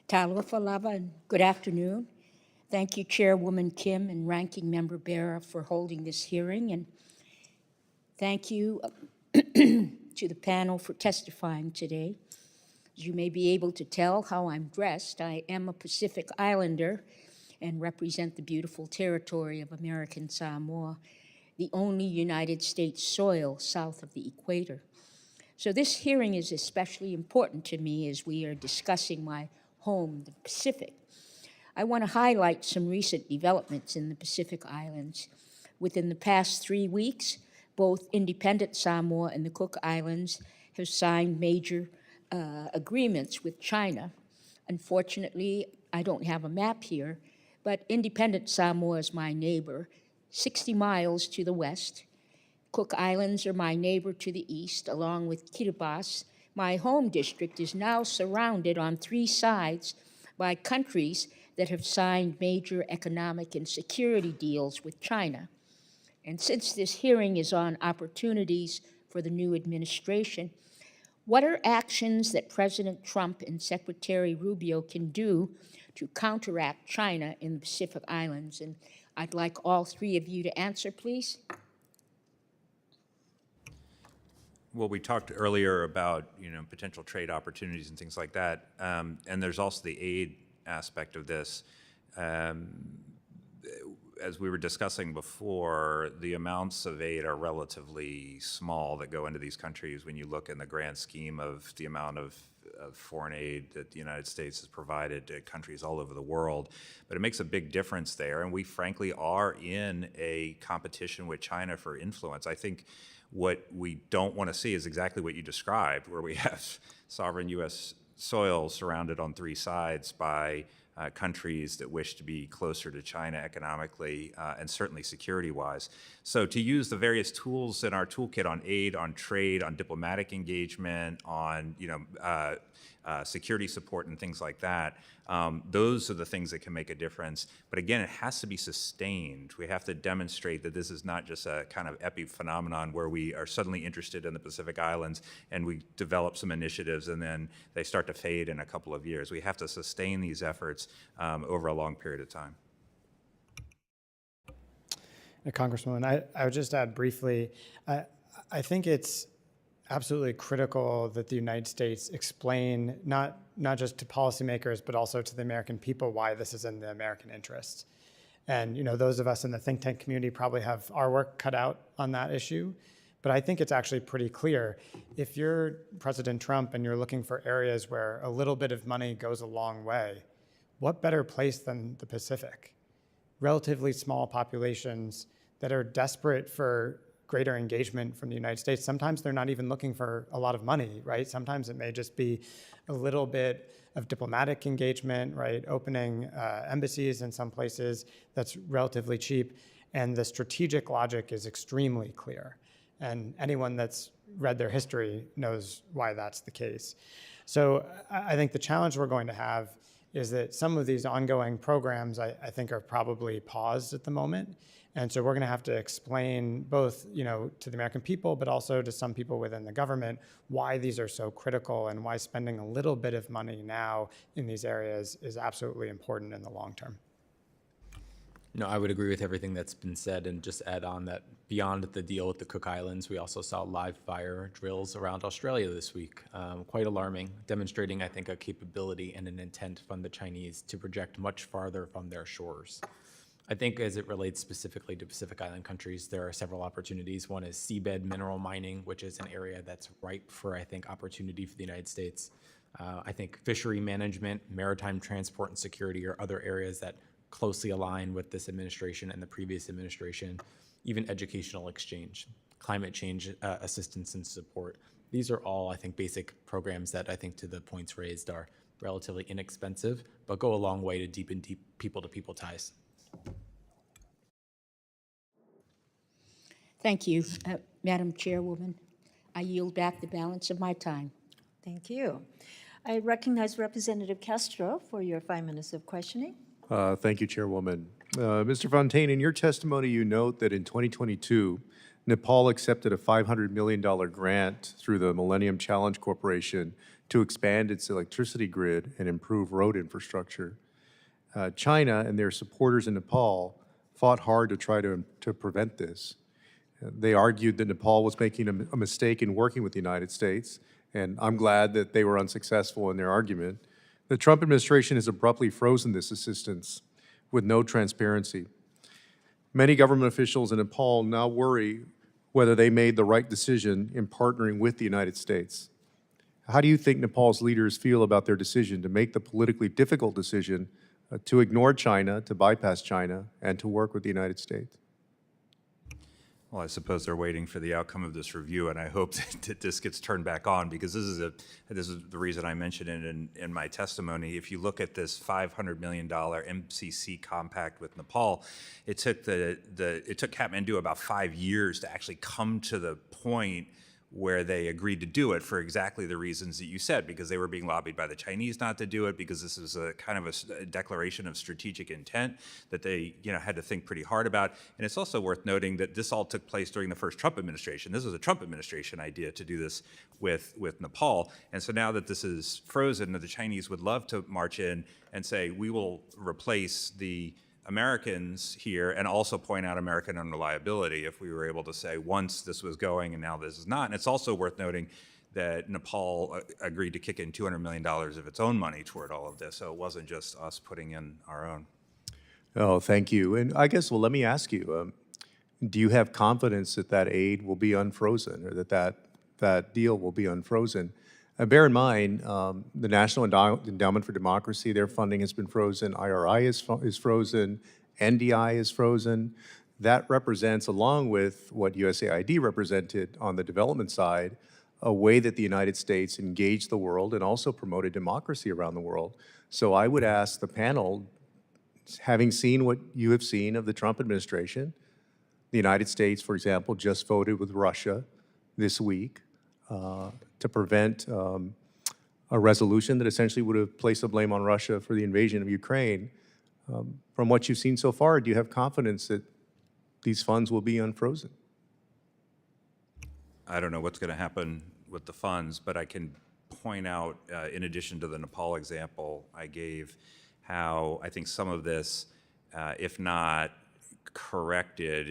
Talofa lava, and good afternoon. Thank you, Chairwoman Kim and Ranking Member Bera, for holding this hearing, and thank you to the panel for testifying today. As you may be able to tell how I'm dressed, I am a Pacific Islander and represent the beautiful territory of American Samoa, the only United States soil south of the equator. So this hearing is especially important to me as we are discussing my home, the Pacific. I want to highlight some recent developments in the Pacific Islands. Within the past 3 weeks, both independent Samoa and the Cook Islands have signed major agreements with China. Unfortunately, I don't have a map here, but independent Samoa is my neighbor, 60 miles to the west. Cook Islands are my neighbor to the east, along with Kiribati. My home district is now surrounded on 3 sides by countries that have signed major economic and security deals with China. And since this hearing is on opportunities for the new administration, what are actions that President Trump and Secretary Rubio can do to counteract China in the Pacific Islands? And I'd like all 3 of you to answer, please. Well, we talked earlier about potential trade opportunities and things like that, and there's also the aid aspect of this. As we were discussing before, the amounts of aid are relatively small that go into these countries when you look in the grand scheme of the amount of foreign aid that the United States has provided to countries all over the world. But it makes a big difference there, and we frankly are in a competition with China for influence. I think what we don't want to see is exactly what you described, where we have sovereign U.S. soil surrounded on 3 sides by countries that wish to be closer to China economically and certainly security-wise. So to use the various tools in our toolkit on aid, on trade, on diplomatic engagement, on security support and things like that, those are the things that can make a difference. But again, it has to be sustained. We have to demonstrate that this is not just a kind of epiphenomenon where we are suddenly interested in the Pacific Islands and we develop some initiatives and then they start to fade in a couple of years. We have to sustain these efforts over a long period of time. Congresswoman, I would just add briefly, I think it's absolutely critical that the United States explain not just to policymakers, but also to the American people why this is in the American interest. And those of us in the think tank community probably have our work cut out on that issue. But I think it's actually pretty clear. If you're President Trump and you're looking for areas where a little bit of money goes a long way, what better place than the Pacific? Relatively small populations that are desperate for greater engagement from the United States. Sometimes they're not even looking for a lot of money, right? Sometimes it may just be a little bit of diplomatic engagement, right? Opening embassies in some places that's relatively cheap. And the strategic logic is extremely clear. And anyone that's read their history knows why that's the case. So I think the challenge we're going to have is that some of these ongoing programs, I think, are probably paused at the moment. And so we're going to have to explain both, to the American people, but also to some people within the government, why these are so critical and why spending a little bit of money now in these areas is absolutely important in the long term. No, I would agree with everything that's been said, and just add on that beyond the deal with the Cook Islands, we also saw live fire drills around Australia this week. Quite alarming, demonstrating, I think, a capability and an intent from the Chinese to project much farther from their shores. I think as it relates specifically to Pacific Island countries, there are several opportunities. One is seabed mineral mining, which is an area that's ripe for, I think, opportunity for the United States. I think fishery management, maritime transport and security are other areas that closely align with this administration and the previous administration, even educational exchange, climate change assistance and support. These are all, I think, basic programs that I think, to the points raised, are relatively inexpensive, but go a long way to deepen people-to-people ties. Thank you, Madam Chairwoman. I yield back the balance of my time. Thank you. I recognize Representative Castro for your 5 minutes of questioning. Thank you, Chairwoman. Mr. Fontaine, in your testimony, you note that in 2022, Nepal accepted a $500 million grant through the Millennium Challenge Corporation to expand its electricity grid and improve road infrastructure. China and their supporters in Nepal fought hard to try to prevent this. They argued that Nepal was making a mistake in working with the United States, and I'm glad that they were unsuccessful in their argument. The Trump administration has abruptly frozen this assistance with no transparency. Many government officials in Nepal now worry whether they made the right decision in partnering with the United States. How do you think Nepal's leaders feel about their decision to make the politically difficult decision to ignore China, to bypass China, and to work with the United States? Well, I suppose they're waiting for the outcome of this review, and I hope that this gets turned back on, because this is the reason I mentioned it in my testimony. If you look at this $500 million MCC compact with Nepal, it took Kathmandu about 5 years to actually come to the point where they agreed to do it for exactly the reasons that you said, because they were being lobbied by the Chinese not to do it, because this is a kind of a declaration of strategic intent that they had to think pretty hard about. And it's also worth noting that this all took place during the first Trump administration. This was a Trump administration idea to do this with Nepal. And so now that this is frozen, the Chinese would love to march in and say, we will replace the Americans here and also point out American unreliability if we were able to say once this was going and now this is not. And it's also worth noting that Nepal agreed to kick in $200 million of its own money toward all of this. So it wasn't just us putting in our own. Oh, thank you. And I guess, well, let me ask you, do you have confidence that that aid will be unfrozen, or that deal will be unfrozen? Bear in mind, the National Endowment for Democracy, their funding has been frozen. IRI is frozen. NDI is frozen. That represents, along with what USAID represented on the development side, a way that the United States engaged the world and also promoted democracy around the world. So I would ask the panel, having seen what you have seen of the Trump administration, the United States, for example, just voted with Russia this week to prevent a resolution that essentially would have placed the blame on Russia for the invasion of Ukraine. From what you've seen so far, do you have confidence that these funds will be unfrozen? I don't know what's going to happen with the funds, but I can point out, in addition to the Nepal example I gave, how I think some of this, if not corrected,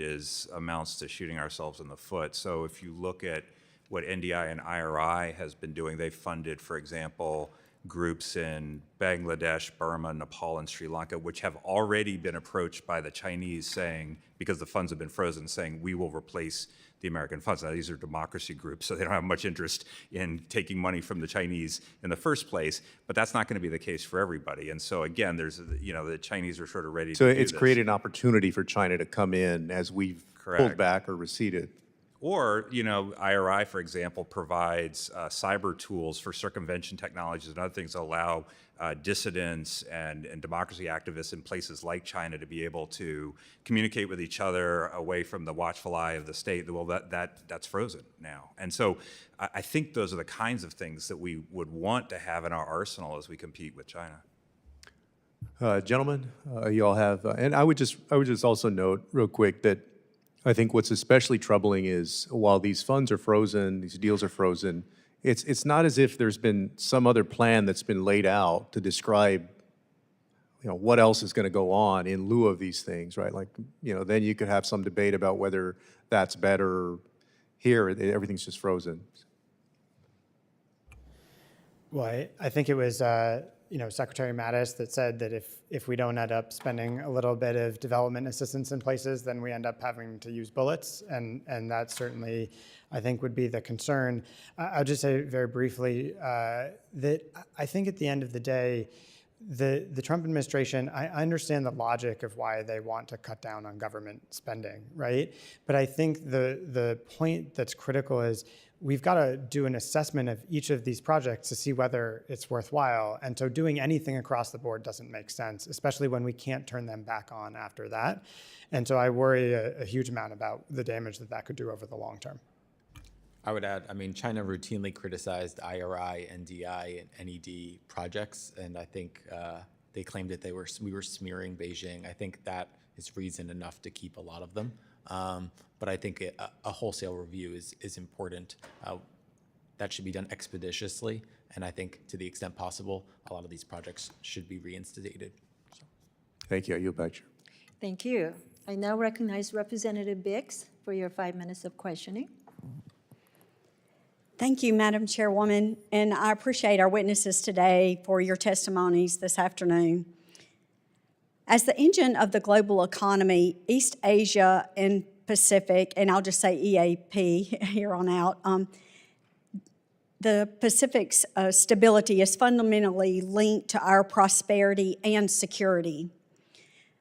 amounts to shooting ourselves in the foot. So if you look at what NDI and IRI has been doing, they've funded, for example, groups in Bangladesh, Burma, Nepal, and Sri Lanka, which have already been approached by the Chinese saying, because the funds have been frozen, saying we will replace the American funds. Now, these are democracy groups, so they don't have much interest in taking money from the Chinese in the first place, but that's not going to be the case for everybody. And so again, there's, the Chinese are sort of ready to do this. So it's created an opportunity for China to come in as we've pulled back or receded. Or, IRI, for example, provides cyber tools for circumvention technologies and other things that allow dissidents and democracy activists in places like China to be able to communicate with each other away from the watchful eye of the state. Well, that's frozen now. And so I think those are the kinds of things that we would want to have in our arsenal as we compete with China. Gentlemen, you all have, and I would just also note real quick that I think what's especially troubling is while these funds are frozen, these deals are frozen, it's not as if there's been some other plan that's been laid out to describe, what else is going to go on in lieu of these things, right? Like, then you could have some debate about whether that's better. Here, everything's just frozen. Well, I think it was, Secretary Mattis that said that if we don't end up spending a little bit of development assistance in places, then we end up having to use bullets, and that certainly, I think, would be the concern. I'll just say very briefly that I think at the end of the day, the Trump administration, I understand the logic of why they want to cut down on government spending, right? But I think the point that's critical is we've got to do an assessment of each of these projects to see whether it's worthwhile. And so doing anything across the board doesn't make sense, especially when we can't turn them back on after that. And so I worry a huge amount about the damage that could do over the long term. I would add, China routinely criticized IRI, NDI, and NED projects, and I think they claimed that we were smearing Beijing. I think that is reason enough to keep a lot of them. But I think a wholesale review is important. That should be done expeditiously, and I think to the extent possible, a lot of these projects should be reinstated. So. Thank you. I yield back. Thank you. I now recognize Representative Biggs for your 5 minutes of questioning. Thank you, Madam Chairwoman, and I appreciate our witnesses today for your testimonies this afternoon. As the engine of the global economy, East Asia and Pacific, and I'll just say EAP here on out, the Pacific's stability is fundamentally linked to our prosperity and security.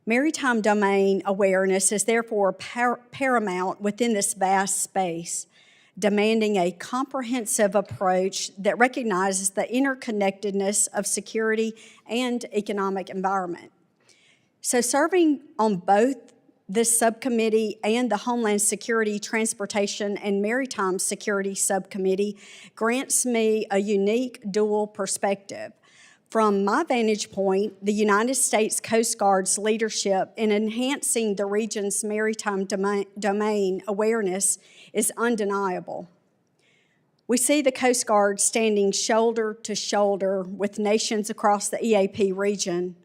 Maritime domain awareness is therefore paramount within this vast space, demanding a comprehensive approach that recognizes the interconnectedness of security and economic environment. So serving on both this subcommittee and the Homeland Security, Transportation, and Maritime Security Subcommittee grants me a unique dual perspective. From my vantage point, the United States Coast Guard's leadership in enhancing the region's maritime domain awareness is undeniable. We see the Coast Guard standing shoulder to shoulder with nations across the EAP region,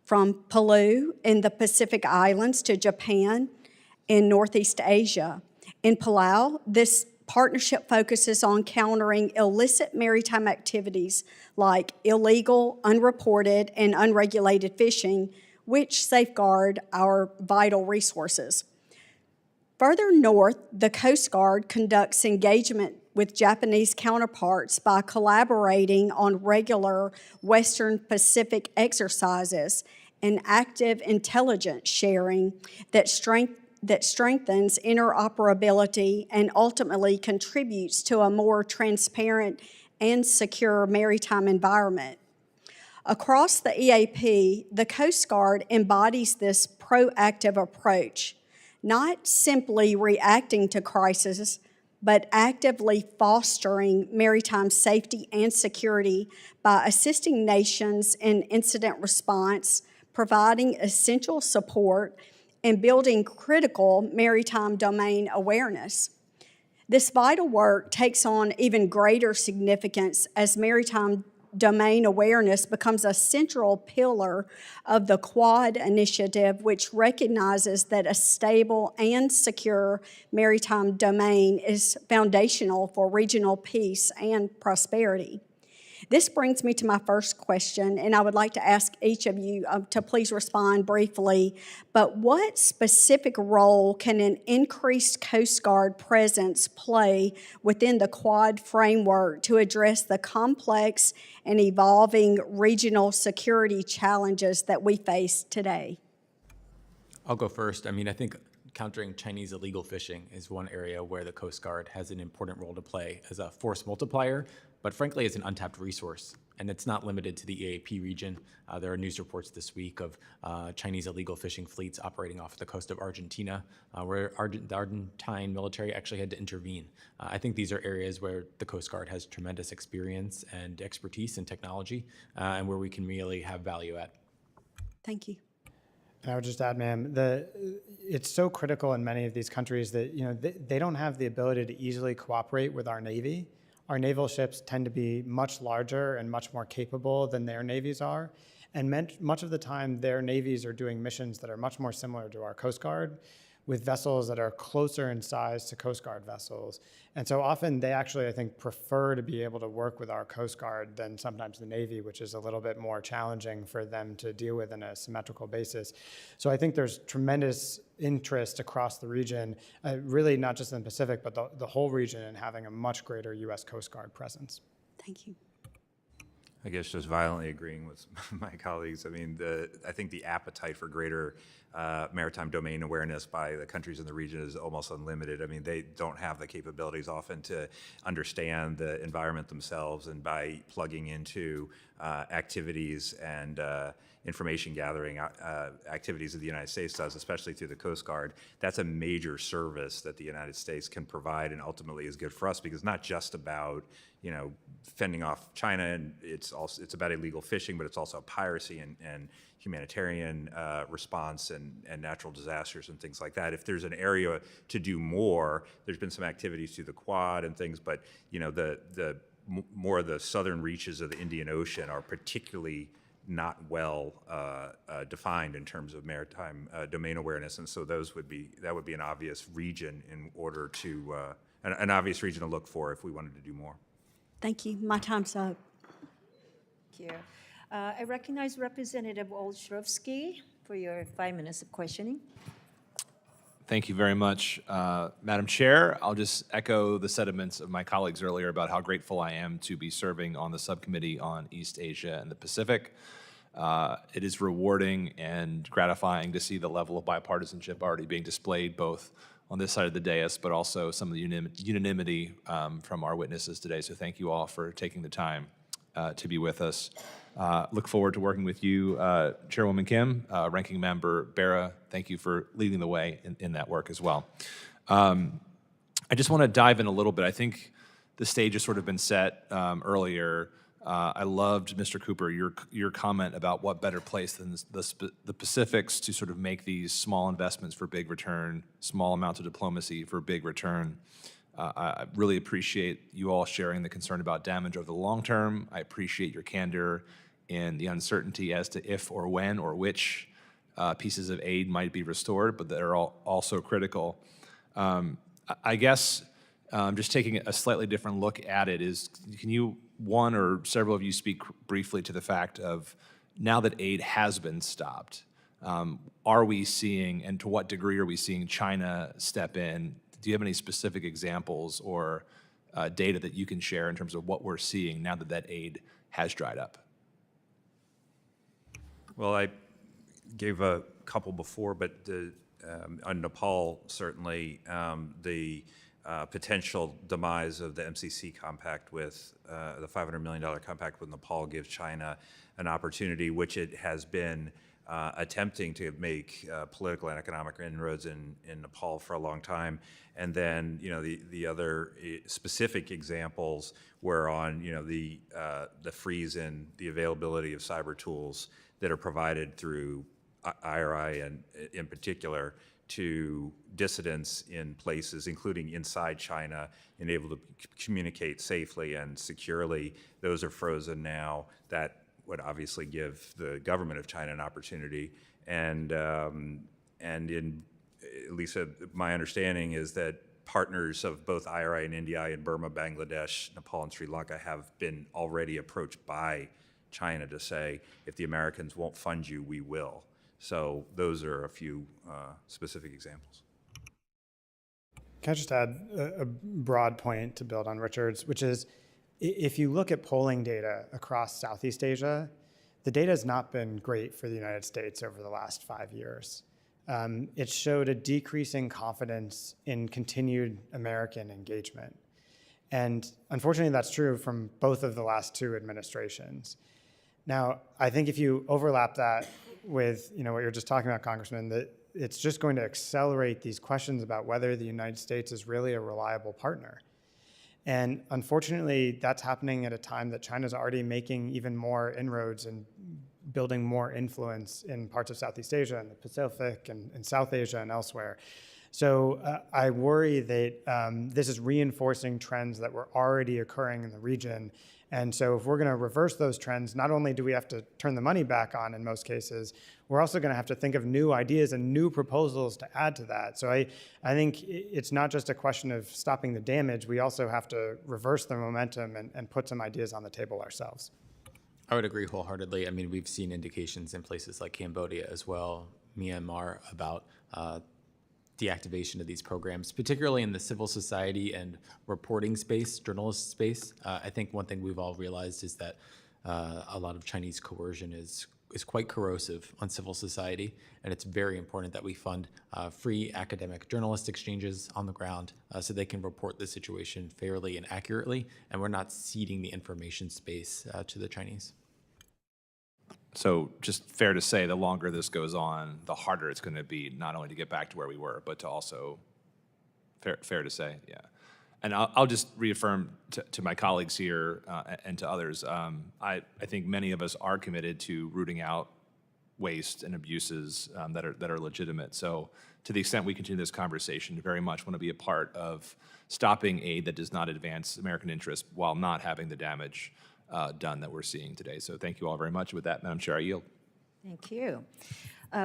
from Palau in the Pacific Islands to Japan in Northeast Asia. In Palau, this partnership focuses on countering illicit maritime activities like illegal, unreported, and unregulated fishing, which safeguard our vital resources. Further north, the Coast Guard conducts engagement with Japanese counterparts by collaborating on regular Western Pacific exercises and active intelligence sharing that strengthens interoperability and ultimately contributes to a more transparent and secure maritime environment. Across the EAP, the Coast Guard embodies this proactive approach, not simply reacting to crises, but actively fostering maritime safety and security by assisting nations in incident response, providing essential support, and building critical maritime domain awareness. This vital work takes on even greater significance as maritime domain awareness becomes a central pillar of the Quad initiative, which recognizes that a stable and secure maritime domain is foundational for regional peace and prosperity. This brings me to my first question, and I would like to ask each of you to please respond briefly. But what specific role can an increased Coast Guard presence play within the Quad framework to address the complex and evolving regional security challenges that we face today? I'll go first. I think countering Chinese illegal fishing is one area where the Coast Guard has an important role to play as a force multiplier, but frankly as an untapped resource. And it's not limited to the EAP region. There are news reports this week of Chinese illegal fishing fleets operating off the coast of Argentina, where the Argentine military actually had to intervene. I think these are areas where the Coast Guard has tremendous experience and expertise and technology, and where we can really have value add. Thank you. And I would just add, ma'am, it's so critical in many of these countries that they don't have the ability to easily cooperate with our Navy. Our naval ships tend to be much larger and much more capable than their navies are. And much of the time, their navies are doing missions that are much more similar to our Coast Guard, with vessels that are closer in size to Coast Guard vessels. And so often they actually, I think, prefer to be able to work with our Coast Guard than sometimes the Navy, which is a little bit more challenging for them to deal with on a symmetrical basis. So I think there's tremendous interest across the region, really not just in the Pacific, but the whole region, in having a much greater U.S. Coast Guard presence. Thank you. I guess just violently agreeing with my colleagues. I mean, I think the appetite for greater maritime domain awareness by the countries in the region is almost unlimited. I mean, they don't have the capabilities often to understand the environment themselves, and by plugging into activities and information gathering activities that the United States does, especially through the Coast Guard, that's a major service that the United States can provide, and ultimately is good for us, because it's not just about fending off China, and it's about illegal fishing, but it's also piracy and humanitarian response and natural disasters and things like that. If there's an area to do more, there's been some activities through the Quad and things, but the more of the southern reaches of the Indian Ocean are particularly not well defined in terms of maritime domain awareness, and so that would be an obvious region in order to an obvious region to look for if we wanted to do more. Thank you. My time's up. Thank you. I recognize Representative Olszewski for your 5 minutes of questioning. Thank you very much, Madam Chair. I'll just echo the sentiments of my colleagues earlier about how grateful I am to be serving on the subcommittee on East Asia and the Pacific. It is rewarding and gratifying to see the level of bipartisanship already being displayed both on this side of the dais, but also some of the unanimity from our witnesses today. So thank you all for taking the time to be with us. Look forward to working with you, Chairwoman Kim, Ranking Member Bera. Thank you for leading the way in that work as well. I just want to dive in a little bit. I think the stage has sort of been set earlier. I loved, Mr. Cooper, your comment about what better place than the Pacifics to sort of make these small investments for big return, small amounts of diplomacy for big return. I really appreciate you all sharing the concern about damage over the long term. I appreciate your candor in the uncertainty as to if or when or which pieces of aid might be restored, but that are also critical. I guess just taking a slightly different look at it is, can you, one or several of you, speak briefly to the fact of, now that aid has been stopped, are we seeing, and to what degree are we seeing China step in? Do you have any specific examples or data that you can share in terms of what we're seeing now that that aid has dried up? Well, I gave a couple before, but on Nepal, certainly the potential demise of the MCC compact with the $500 million compact with Nepal gives China an opportunity, which it has been attempting to make political and economic inroads in Nepal for a long time. And then, the other specific examples were on, the freeze in the availability of cyber tools that are provided through IRI and in particular to dissidents in places, including inside China, and able to communicate safely and securely. Those are frozen now. That would obviously give the government of China an opportunity. And in, at least my understanding is that partners of both IRI and NDI in Burma, Bangladesh, Nepal, and Sri Lanka have been already approached by China to say, if the Americans won't fund you, we will. So those are a few specific examples. Can I just add a broad point to build on Richard's, which is, if you look at polling data across Southeast Asia, the data has not been great for the United States over the last 5 years. it showed a decreasing confidence in continued American engagement. And unfortunately, that's true from both of the last two administrations. Now, I think if you overlap that with what you're just talking about, Congressman, that it's just going to accelerate these questions about whether the United States is really a reliable partner. And unfortunately, that's happening at a time that China's already making even more inroads and building more influence in parts of Southeast Asia and the Pacific and South Asia and elsewhere. So I worry that this is reinforcing trends that were already occurring in the region. And so if we're going to reverse those trends, not only do we have to turn the money back on in most cases, we're also going to have to think of new ideas and new proposals to add to that. So I think it's not just a question of stopping the damage. We also have to reverse the momentum and put some ideas on the table ourselves. I would agree wholeheartedly. I mean, we've seen indications in places like Cambodia as well, Myanmar, about deactivation of these programs, particularly in the civil society and reporting space, journalist space. I think one thing we've all realized is that a lot of Chinese coercion is quite corrosive on civil society, and it's very important that we fund free academic journalist exchanges on the ground so they can report the situation fairly and accurately, and we're not ceding the information space to the Chinese. So just fair to say, the longer this goes on, the harder it's going to be not only to get back to where we were, but to also, fair to say, yeah. And I'll just reaffirm to my colleagues here and to others, I think many of us are committed to rooting out waste and abuses that are legitimate. So to the extent we continue this conversation, we very much want to be a part of stopping aid that does not advance American interests while not having the damage done that we're seeing today. So thank you all very much. With that, Madam Chair, I yield. Thank you.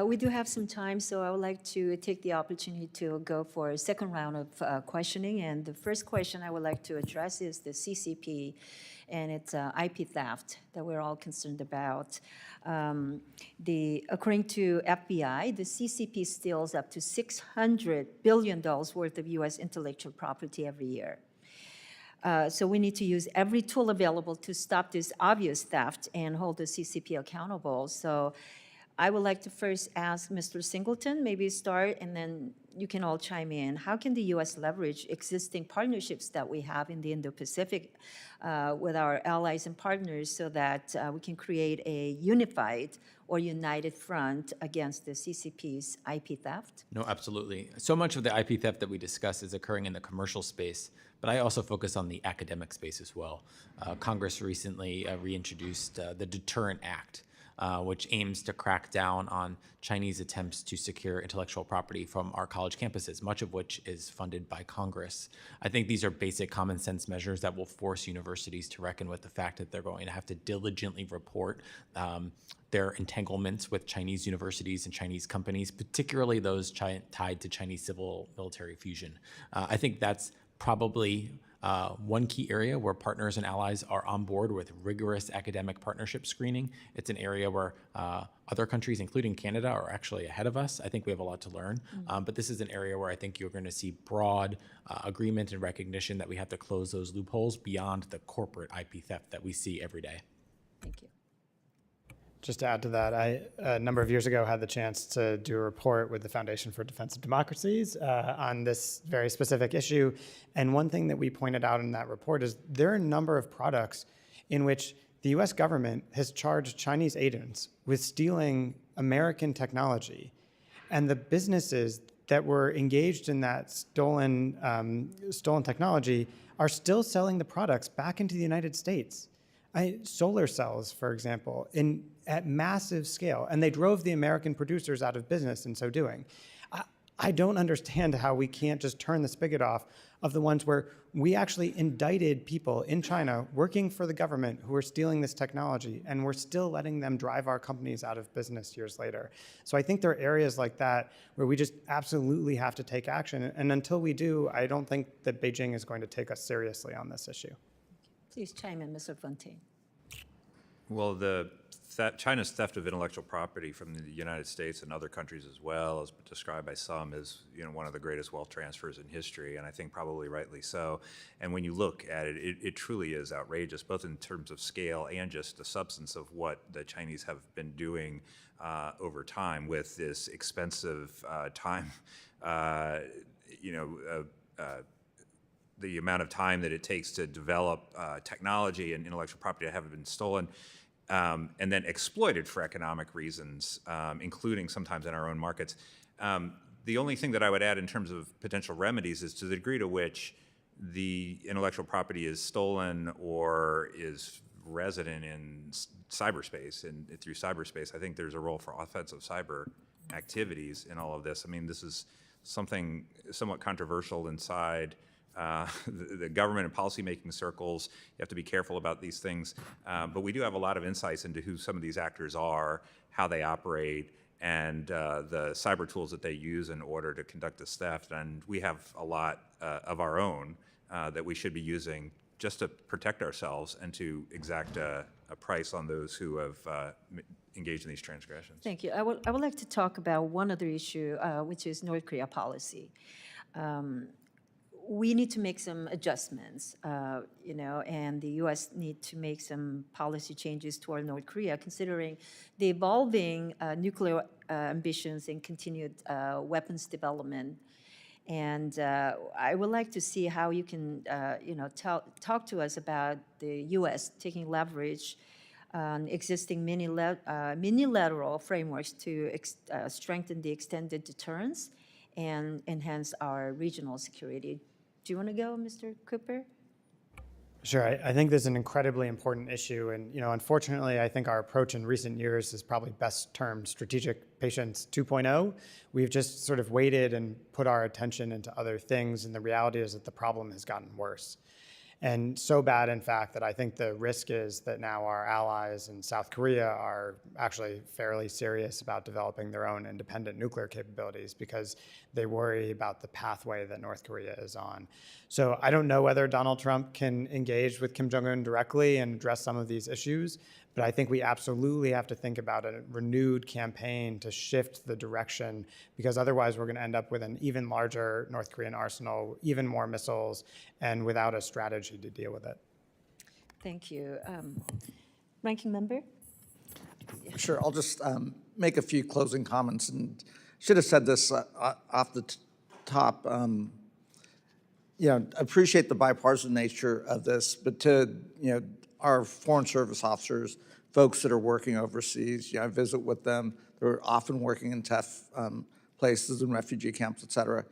We do have some time, so I would like to take the opportunity to go for a second round of questioning. And the first question I would like to address is the CCP and its IP theft that we're all concerned about. According to FBI, the CCP steals up to $600 billion worth of U.S. intellectual property every year. So we need to use every tool available to stop this obvious theft and hold the CCP accountable. So I would like to first ask Mr. Singleton, maybe start, and then you can all chime in. How can the U.S. leverage existing partnerships that we have in the Indo-Pacific with our allies and partners so that we can create a unified or united front against the CCP's IP theft? No, absolutely. So much of the IP theft that we discuss is occurring in the commercial space, but I also focus on the academic space as well. Congress recently reintroduced the Deterrent Act, which aims to crack down on Chinese attempts to secure intellectual property from our college campuses, much of which is funded by Congress. I think these are basic common sense measures that will force universities to reckon with the fact that they're going to have to diligently report their entanglements with Chinese universities and Chinese companies, particularly those tied to Chinese civil military fusion. I think that's probably one key area where partners and allies are on board with rigorous academic partnership screening. It's an area where other countries, including Canada, are actually ahead of us. I think we have a lot to learn, but this is an area where I think you're going to see broad agreement and recognition that we have to close those loopholes beyond the corporate IP theft that we see every day. Thank you. Just to add to that, I, a number of years ago, had the chance to do a report with the Foundation for Defense of Democracies on this very specific issue. And one thing that we pointed out in that report is there are a number of products in which the US government has charged Chinese agents with stealing American technology. And the businesses that were engaged in that stolen technology are still selling the products back into the United States. Solar cells, for example, at massive scale, and they drove the American producers out of business in so doing. I don't understand how we can't just turn the spigot off of the ones where we actually indicted people in China working for the government who are stealing this technology, and we're still letting them drive our companies out of business years later. So I think there are areas like that where we just absolutely have to take action, and until we do, I don't think that Beijing is going to take us seriously on this issue. Please chime in, Mr. Fontaine. Well, China's theft of intellectual property from the United States and other countries as well is described by some as one of the greatest wealth transfers in history, and I think probably rightly so. And when you look at it, it truly is outrageous, both in terms of scale and just the substance of what the Chinese have been doing over time with this expensive time, the amount of time that it takes to develop technology and intellectual property that have been stolen and then exploited for economic reasons, including sometimes in our own markets. The only thing that I would add in terms of potential remedies is to the degree to which the intellectual property is stolen or is resident in cyberspace and through cyberspace, I think there's a role for offensive cyber activities in all of this. I mean, this is something somewhat controversial inside the government and policymaking circles. You have to be careful about these things. But we do have a lot of insights into who some of these actors are, how they operate, and the cyber tools that they use in order to conduct this theft. And we have a lot of our own that we should be using just to protect ourselves and to exact a price on those who have engaged in these transgressions. Thank you. I would like to talk about one other issue, which is North Korea policy. We need to make some adjustments, and the U.S. need to make some policy changes toward North Korea, considering the evolving nuclear ambitions and continued weapons development. And I would like to see how you can, talk to us about the U.S. taking leverage on existing minilateral frameworks to strengthen the extended deterrence and enhance our regional security. Do you want to go, Mr. Cooper? Sure, I think this is an incredibly important issue, and unfortunately, I think our approach in recent years is probably best termed strategic patience 2.0. We've just sort of waited and put our attention into other things, and the reality is that the problem has gotten worse. And so bad, in fact, that I think the risk is that now our allies in South Korea are actually fairly serious about developing their own independent nuclear capabilities because they worry about the pathway that North Korea is on. So I don't know whether Donald Trump can engage with Kim Jong-un directly and address some of these issues, but I think we absolutely have to think about a renewed campaign to shift the direction, because otherwise we're going to end up with an even larger North Korean arsenal, even more missiles, and without a strategy to deal with it. Thank you. Ranking member? Sure, I'll just make a few closing comments, and should have said this off the top. Appreciate the bipartisan nature of this, but to our Foreign Service officers, folks that are working overseas, I visit with them. They're often working in tough places in refugee camps, et cetera.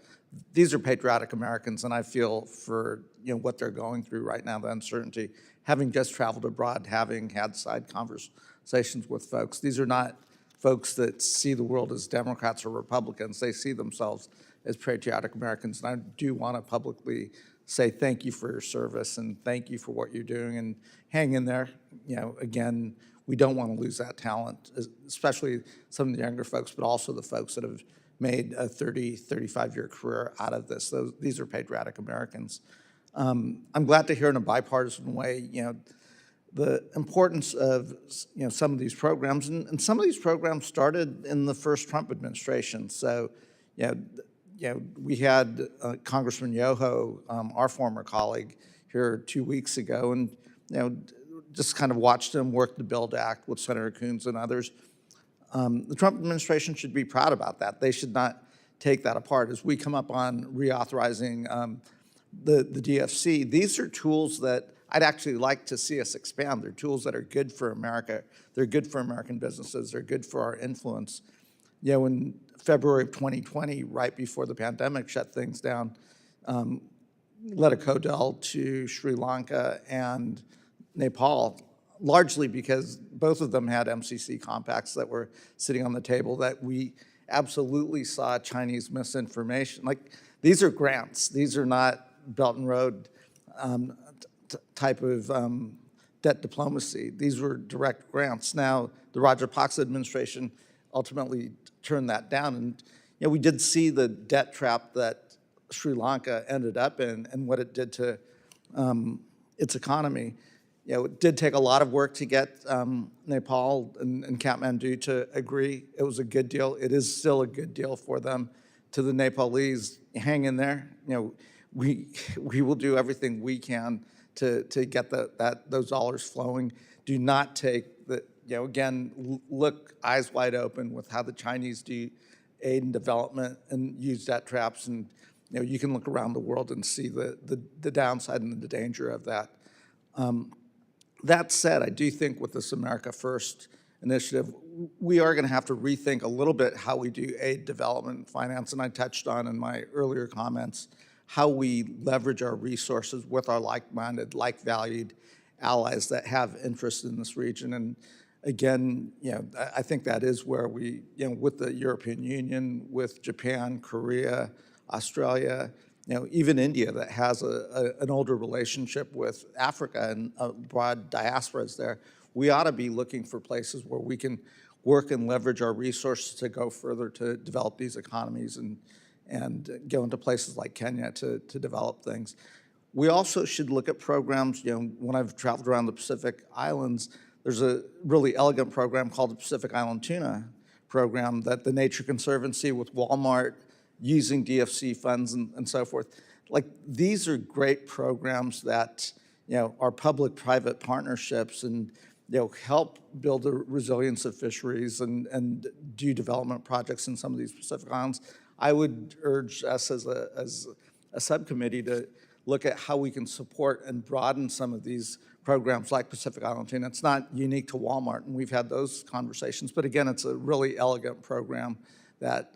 These are patriotic Americans, and I feel for what they're going through right now, the uncertainty. Having just traveled abroad, having had side conversations with folks, these are not folks that see the world as Democrats or Republicans. They see themselves as patriotic Americans, and I do want to publicly say thank you for your service and thank you for what you're doing, and hang in there. Again, we don't want to lose that talent, especially some of the younger folks, but also the folks that have made a 30, 35-year career out of this. These are patriotic Americans. I'm glad to hear in a bipartisan way, the importance of some of these programs, and some of these programs started in the first Trump administration. So, we had Congressman Yoho, our former colleague, here 2 weeks ago, and just kind of watched him work the BUILD Act with Senator Coons and others. The Trump administration should be proud about that. They should not take that apart. As we come up on reauthorizing the DFC, these are tools that I'd actually like to see us expand. They're tools that are good for America. They're good for American businesses. They're good for our influence. In February of 2020, right before the pandemic shut things down, led a CODEL to Sri Lanka and Nepal, largely because both of them had MCC compacts that were sitting on the table that we absolutely saw Chinese misinformation. Like, these are grants. These are not Belt and Road type of debt diplomacy. These were direct grants. Now, the Rajapaksa administration ultimately turned that down, and we did see the debt trap that Sri Lanka ended up in and what it did to its economy. It did take a lot of work to get Nepal and Kathmandu to agree. It was a good deal. It is still a good deal for them. To the Nepalese, hang in there. We will do everything we can to get those dollars flowing. Do not take the, again, look eyes wide open with how the Chinese do aid and development and use debt traps. And you can look around the world and see the downside and the danger of that. That said, I do think with this America First initiative, we are going to have to rethink a little bit how we do aid, development, and finance. And I touched on in my earlier comments how we leverage our resources with our like-minded, like-valued allies that have interest in this region. And again, I think that is where we, with the European Union, with Japan, Korea, Australia, even India that has an older relationship with Africa and broad diasporas there, we ought to be looking for places where we can work and leverage our resources to go further to develop these economies and go into places like Kenya to develop things. We also should look at programs, when I've traveled around the Pacific Islands, there's a really elegant program called the Pacific Island Tuna Program that the Nature Conservancy with Walmart using DFC funds and so forth. Like, these are great programs that, are public-private partnerships and, help build the resilience of fisheries and do development projects in some of these Pacific Islands. I would urge us as a subcommittee to look at how we can support and broaden some of these programs like Pacific Island Tuna. It's not unique to Walmart, and we've had those conversations, but again, it's a really elegant program that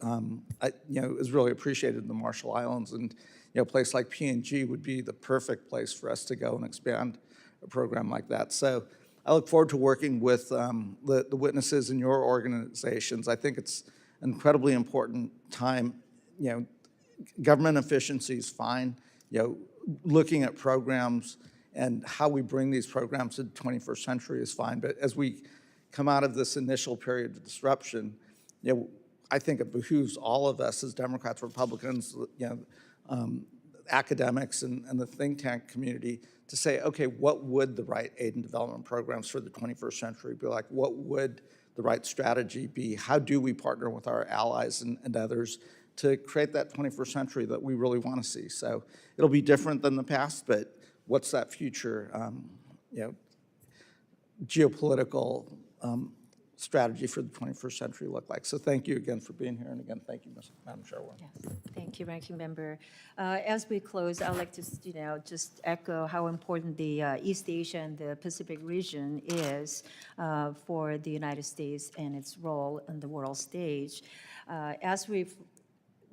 is really appreciated in the Marshall Islands, and a place like PNG would be the perfect place for us to go and expand a program like that. So I look forward to working with the witnesses in your organizations. I think it's an incredibly important time. Government efficiency is fine. Looking at programs and how we bring these programs to the 21st century is fine. But as we come out of this initial period of disruption, I think it behooves all of us as Democrats, Republicans, academics, and the think tank community to say, okay, what would the right aid and development programs for the 21st century be like? What would the right strategy be? How do we partner with our allies and others to create that 21st century that we really want to see? So it'll be different than the past, but what's that future, geopolitical strategy for the 21st century look like? So thank you again for being here, and again, thank you, Madam Chairwoman. Yes, thank you, Ranking Member. As we close, I'd like to, just echo how important the East Asia and the Pacific region is for the United States and its role on the world stage. As we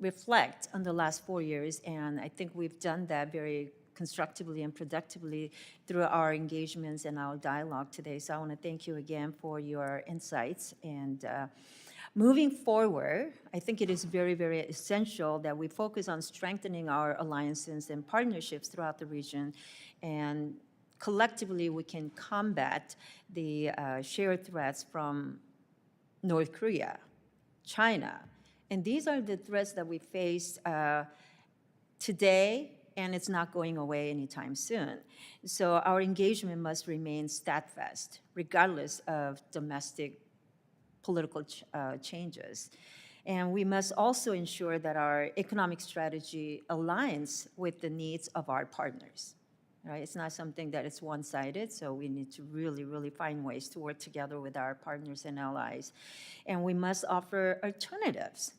reflect on the last 4 years, and I think we've done that very constructively and productively through our engagements and our dialogue today. So I want to thank you again for your insights. And moving forward, I think it is very, very essential that we focus on strengthening our alliances and partnerships throughout the region. And collectively, we can combat the shared threats from North Korea, China. And these are the threats that we face today, and it's not going away anytime soon. So our engagement must remain steadfast, regardless of domestic political changes. And we must also ensure that our economic strategy aligns with the needs of our partners. Right? It's not something that is one-sided, so we need to really, really find ways to work together with our partners and allies. And we must offer alternatives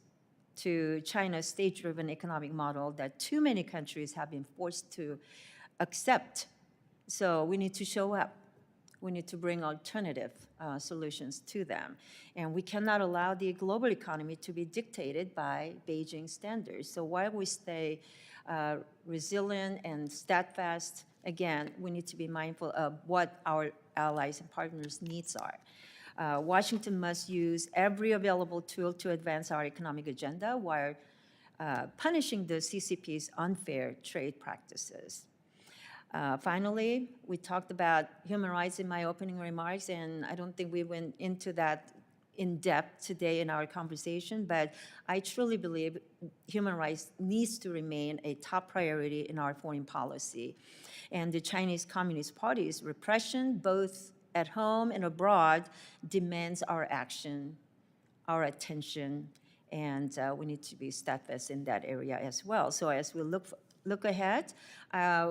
to China's state-driven economic model that too many countries have been forced to accept. So we need to show up. We need to bring alternative solutions to them. And we cannot allow the global economy to be dictated by Beijing standards. So while we stay resilient and steadfast, again, we need to be mindful of what our allies and partners' needs are. Washington must use every available tool to advance our economic agenda while punishing the CCP's unfair trade practices. Finally, we talked about human rights in my opening remarks, and I don't think we went into that in depth today in our conversation, but I truly believe human rights needs to remain a top priority in our foreign policy. and the Chinese Communist Party's repression, both at home and abroad, demands our action, our attention, and we need to be steadfast in that area as well. So as we look ahead,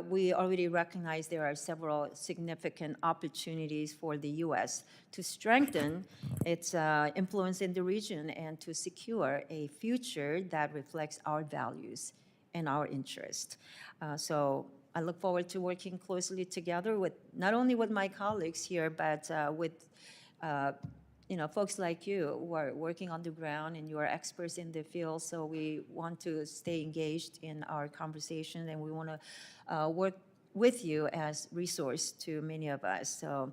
we already recognize there are several significant opportunities for the U.S. to strengthen its influence in the region and to secure a future that reflects our values and our interest. So I look forward to working closely together with not only with my colleagues here, but with folks like you who are working on the ground and you are experts in the field. So we want to stay engaged in our conversation, and we want to work with you as resource to many of us. So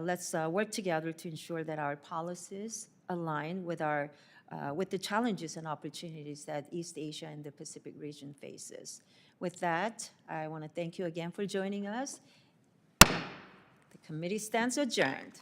let's work together to ensure that our policies align with our with the challenges and opportunities that East Asia and the Pacific region faces. With that, I want to thank you again for joining us. The committee stands adjourned.